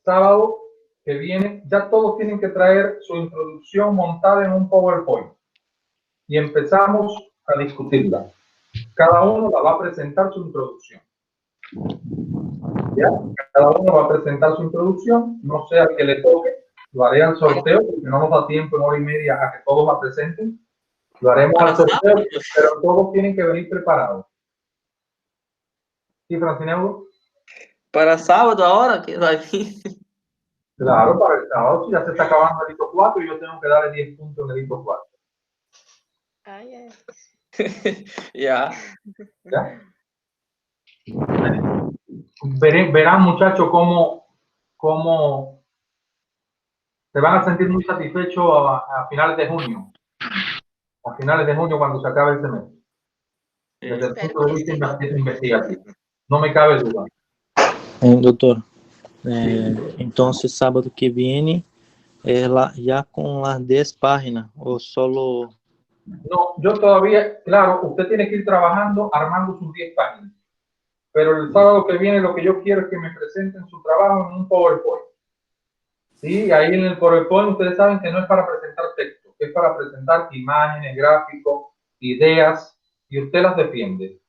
sábado que viene, ya todos tienen que traer su introducción montada en un PowerPoint. Y empezamos a discutirla. Cada uno la va a presentar su introducción. ¿Ya? Cada uno va a presentar su introducción. No sé al que le toque. Lo haré al sorteo, porque no nos da tiempo en hora y media a que todos la presenten. Lo haremos al sorteo, pero todos tienen que venir preparados. ¿Sí, Francineudo?
Para sábado ahora que vai vir.
Claro, para el sábado, si ya se está acabando el hito 4 y yo tengo que darle 10 puntos en el hito 4.
Ya.
¿Ya? Verán, muchachos, cómo se van a sentir muy satisfechos a finales de junio. A finales de junio, cuando se acabe el semestre. Desde el punto de vista investigativo. No me cabe duda.
Doutor, entonces sábado que viene ya con las 10 páginas o solo...
No, yo todavía, claro, usted tiene que ir trabajando, armando sus 10 páginas. Pero el sábado que viene lo que yo quiero es que me presenten su trabajo en un PowerPoint. Sí, ahí en el PowerPoint ustedes saben que no es para presentar texto, es para presentar imágenes, gráficos, ideas, y usted las defiende.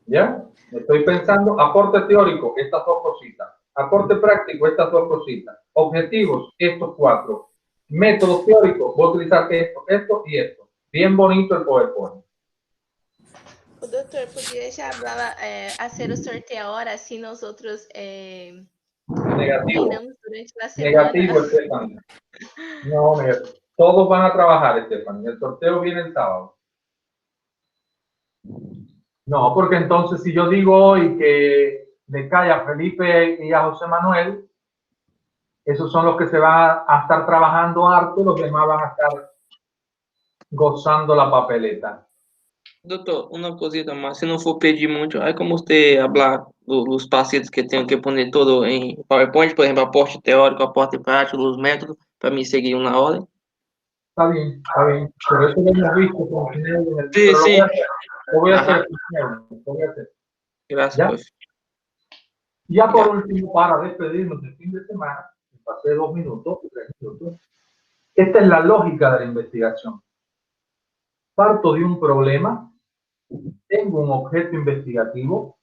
¿Ya? Estoy pensando, aporte teórico, estas 2 cositas. Aporte práctico, estas 2 cositas. Objetivos, estos 4. Métodos teóricos, voy a utilizar esto, esto y esto. Bien bonito el PowerPoint.
O doutor, podia já falar, hacer o sorteio ahora, assim nós outros
Negativo.
treinamos durante a semana.
Negativo, Stephanie. No, todos van a trabajar, Stephanie. El sorteo viene el sábado. No, porque entonces si yo digo hoy que le cae a Felipe y a José Manuel, esos son los que se van a estar trabajando harto, los demás van a estar gozando la papeleta.
Doutor, uma cosita mais, se não for pedir muito, aí como você falar dos pacientes que tenho que poner todo em PowerPoint, por exemplo, aporte teórico, aporte prático, os métodos, para mim seguir uma ordem.
Está bien, está bien. Pero eso lo hemos visto con el...
Sí, sí.
Lo voy a hacer. Lo voy a hacer.
Gracias,
¿Ya?
profe.
Ya por último, para despedirnos del fin de semana, pasé 2 minutos, 3 minutos. Esta es la lógica de la investigación. Parto de un problema, tengo un objeto investigativo.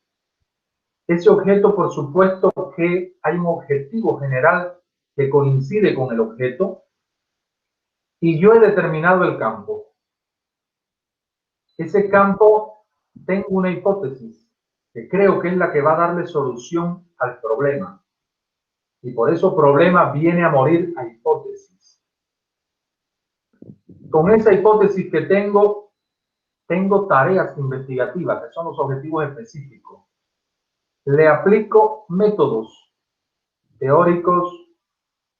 Ese objeto, por supuesto, que hay un objetivo general que coincide con el objeto y yo he determinado el campo. Ese campo, tengo una hipótesis que creo que es la que va a darle solución al problema. Y por eso problema viene a morir a hipótesis. Con esa hipótesis que tengo tareas investigativas, que son los objetivos específicos. Le aplico métodos teóricos,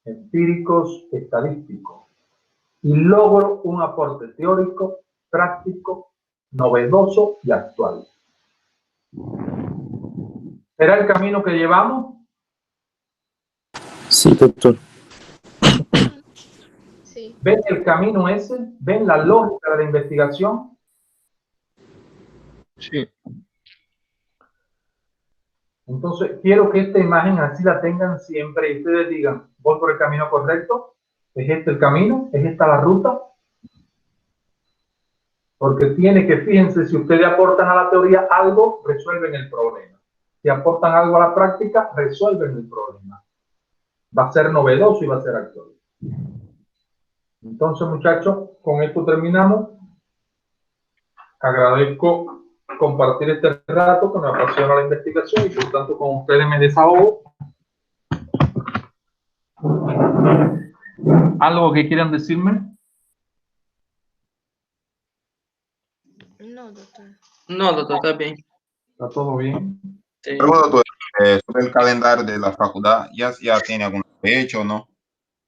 empíricos, estadísticos. Y logro un aporte teórico, práctico, novedoso y actual. ¿Será el camino que llevamos?
Sí, doctor.
Sí.
¿Ven el camino ese? ¿Ven la lógica de la investigación?
Sí.
Entonces, quiero que esta imagen así la tengan siempre y ustedes digan, ¿voy por el camino correcto? ¿Es este el camino? ¿Es esta la ruta? Porque tiene que, fíjense, si ustedes aportan a la teoría algo, resuelven el problema. Si aportan algo a la práctica, resuelven el problema. Va a ser novedoso y va a ser actual. Entonces, muchachos, con esto terminamos. Agradezco compartir este rato que me apasiona la investigación y por tanto con ustedes me desahogo. ¿Algo que quieran decirme?
No, doutor.
No, doutor, está bien.
¿Está todo bien?
Sí.
Pregunta, doctor, sobre el calendario de la facultad, ¿ya tiene alguna fecha o no?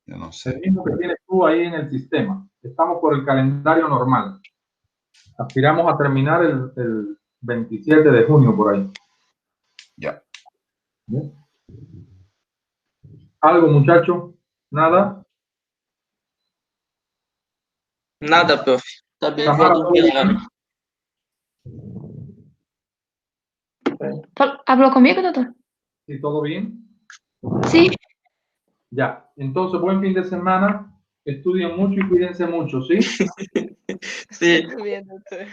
Yo no sé.
El mismo que tienes tú ahí en el sistema. Estamos por el calendario normal. Aspiramos a terminar el 27 de junio por ahí.
Ya.
¿Bien? ¿Algo, muchacho? ¿Nada?
Nada, profe. Está bien,
Tamara,
vou dormir agora.
¿Habló conmigo, doctor?
¿Sí, todo bien?
Sí.
Ya. Entonces, buen fin de semana. Estudien mucho y cuídense mucho, ¿sí?
Sí.
Também, doutor.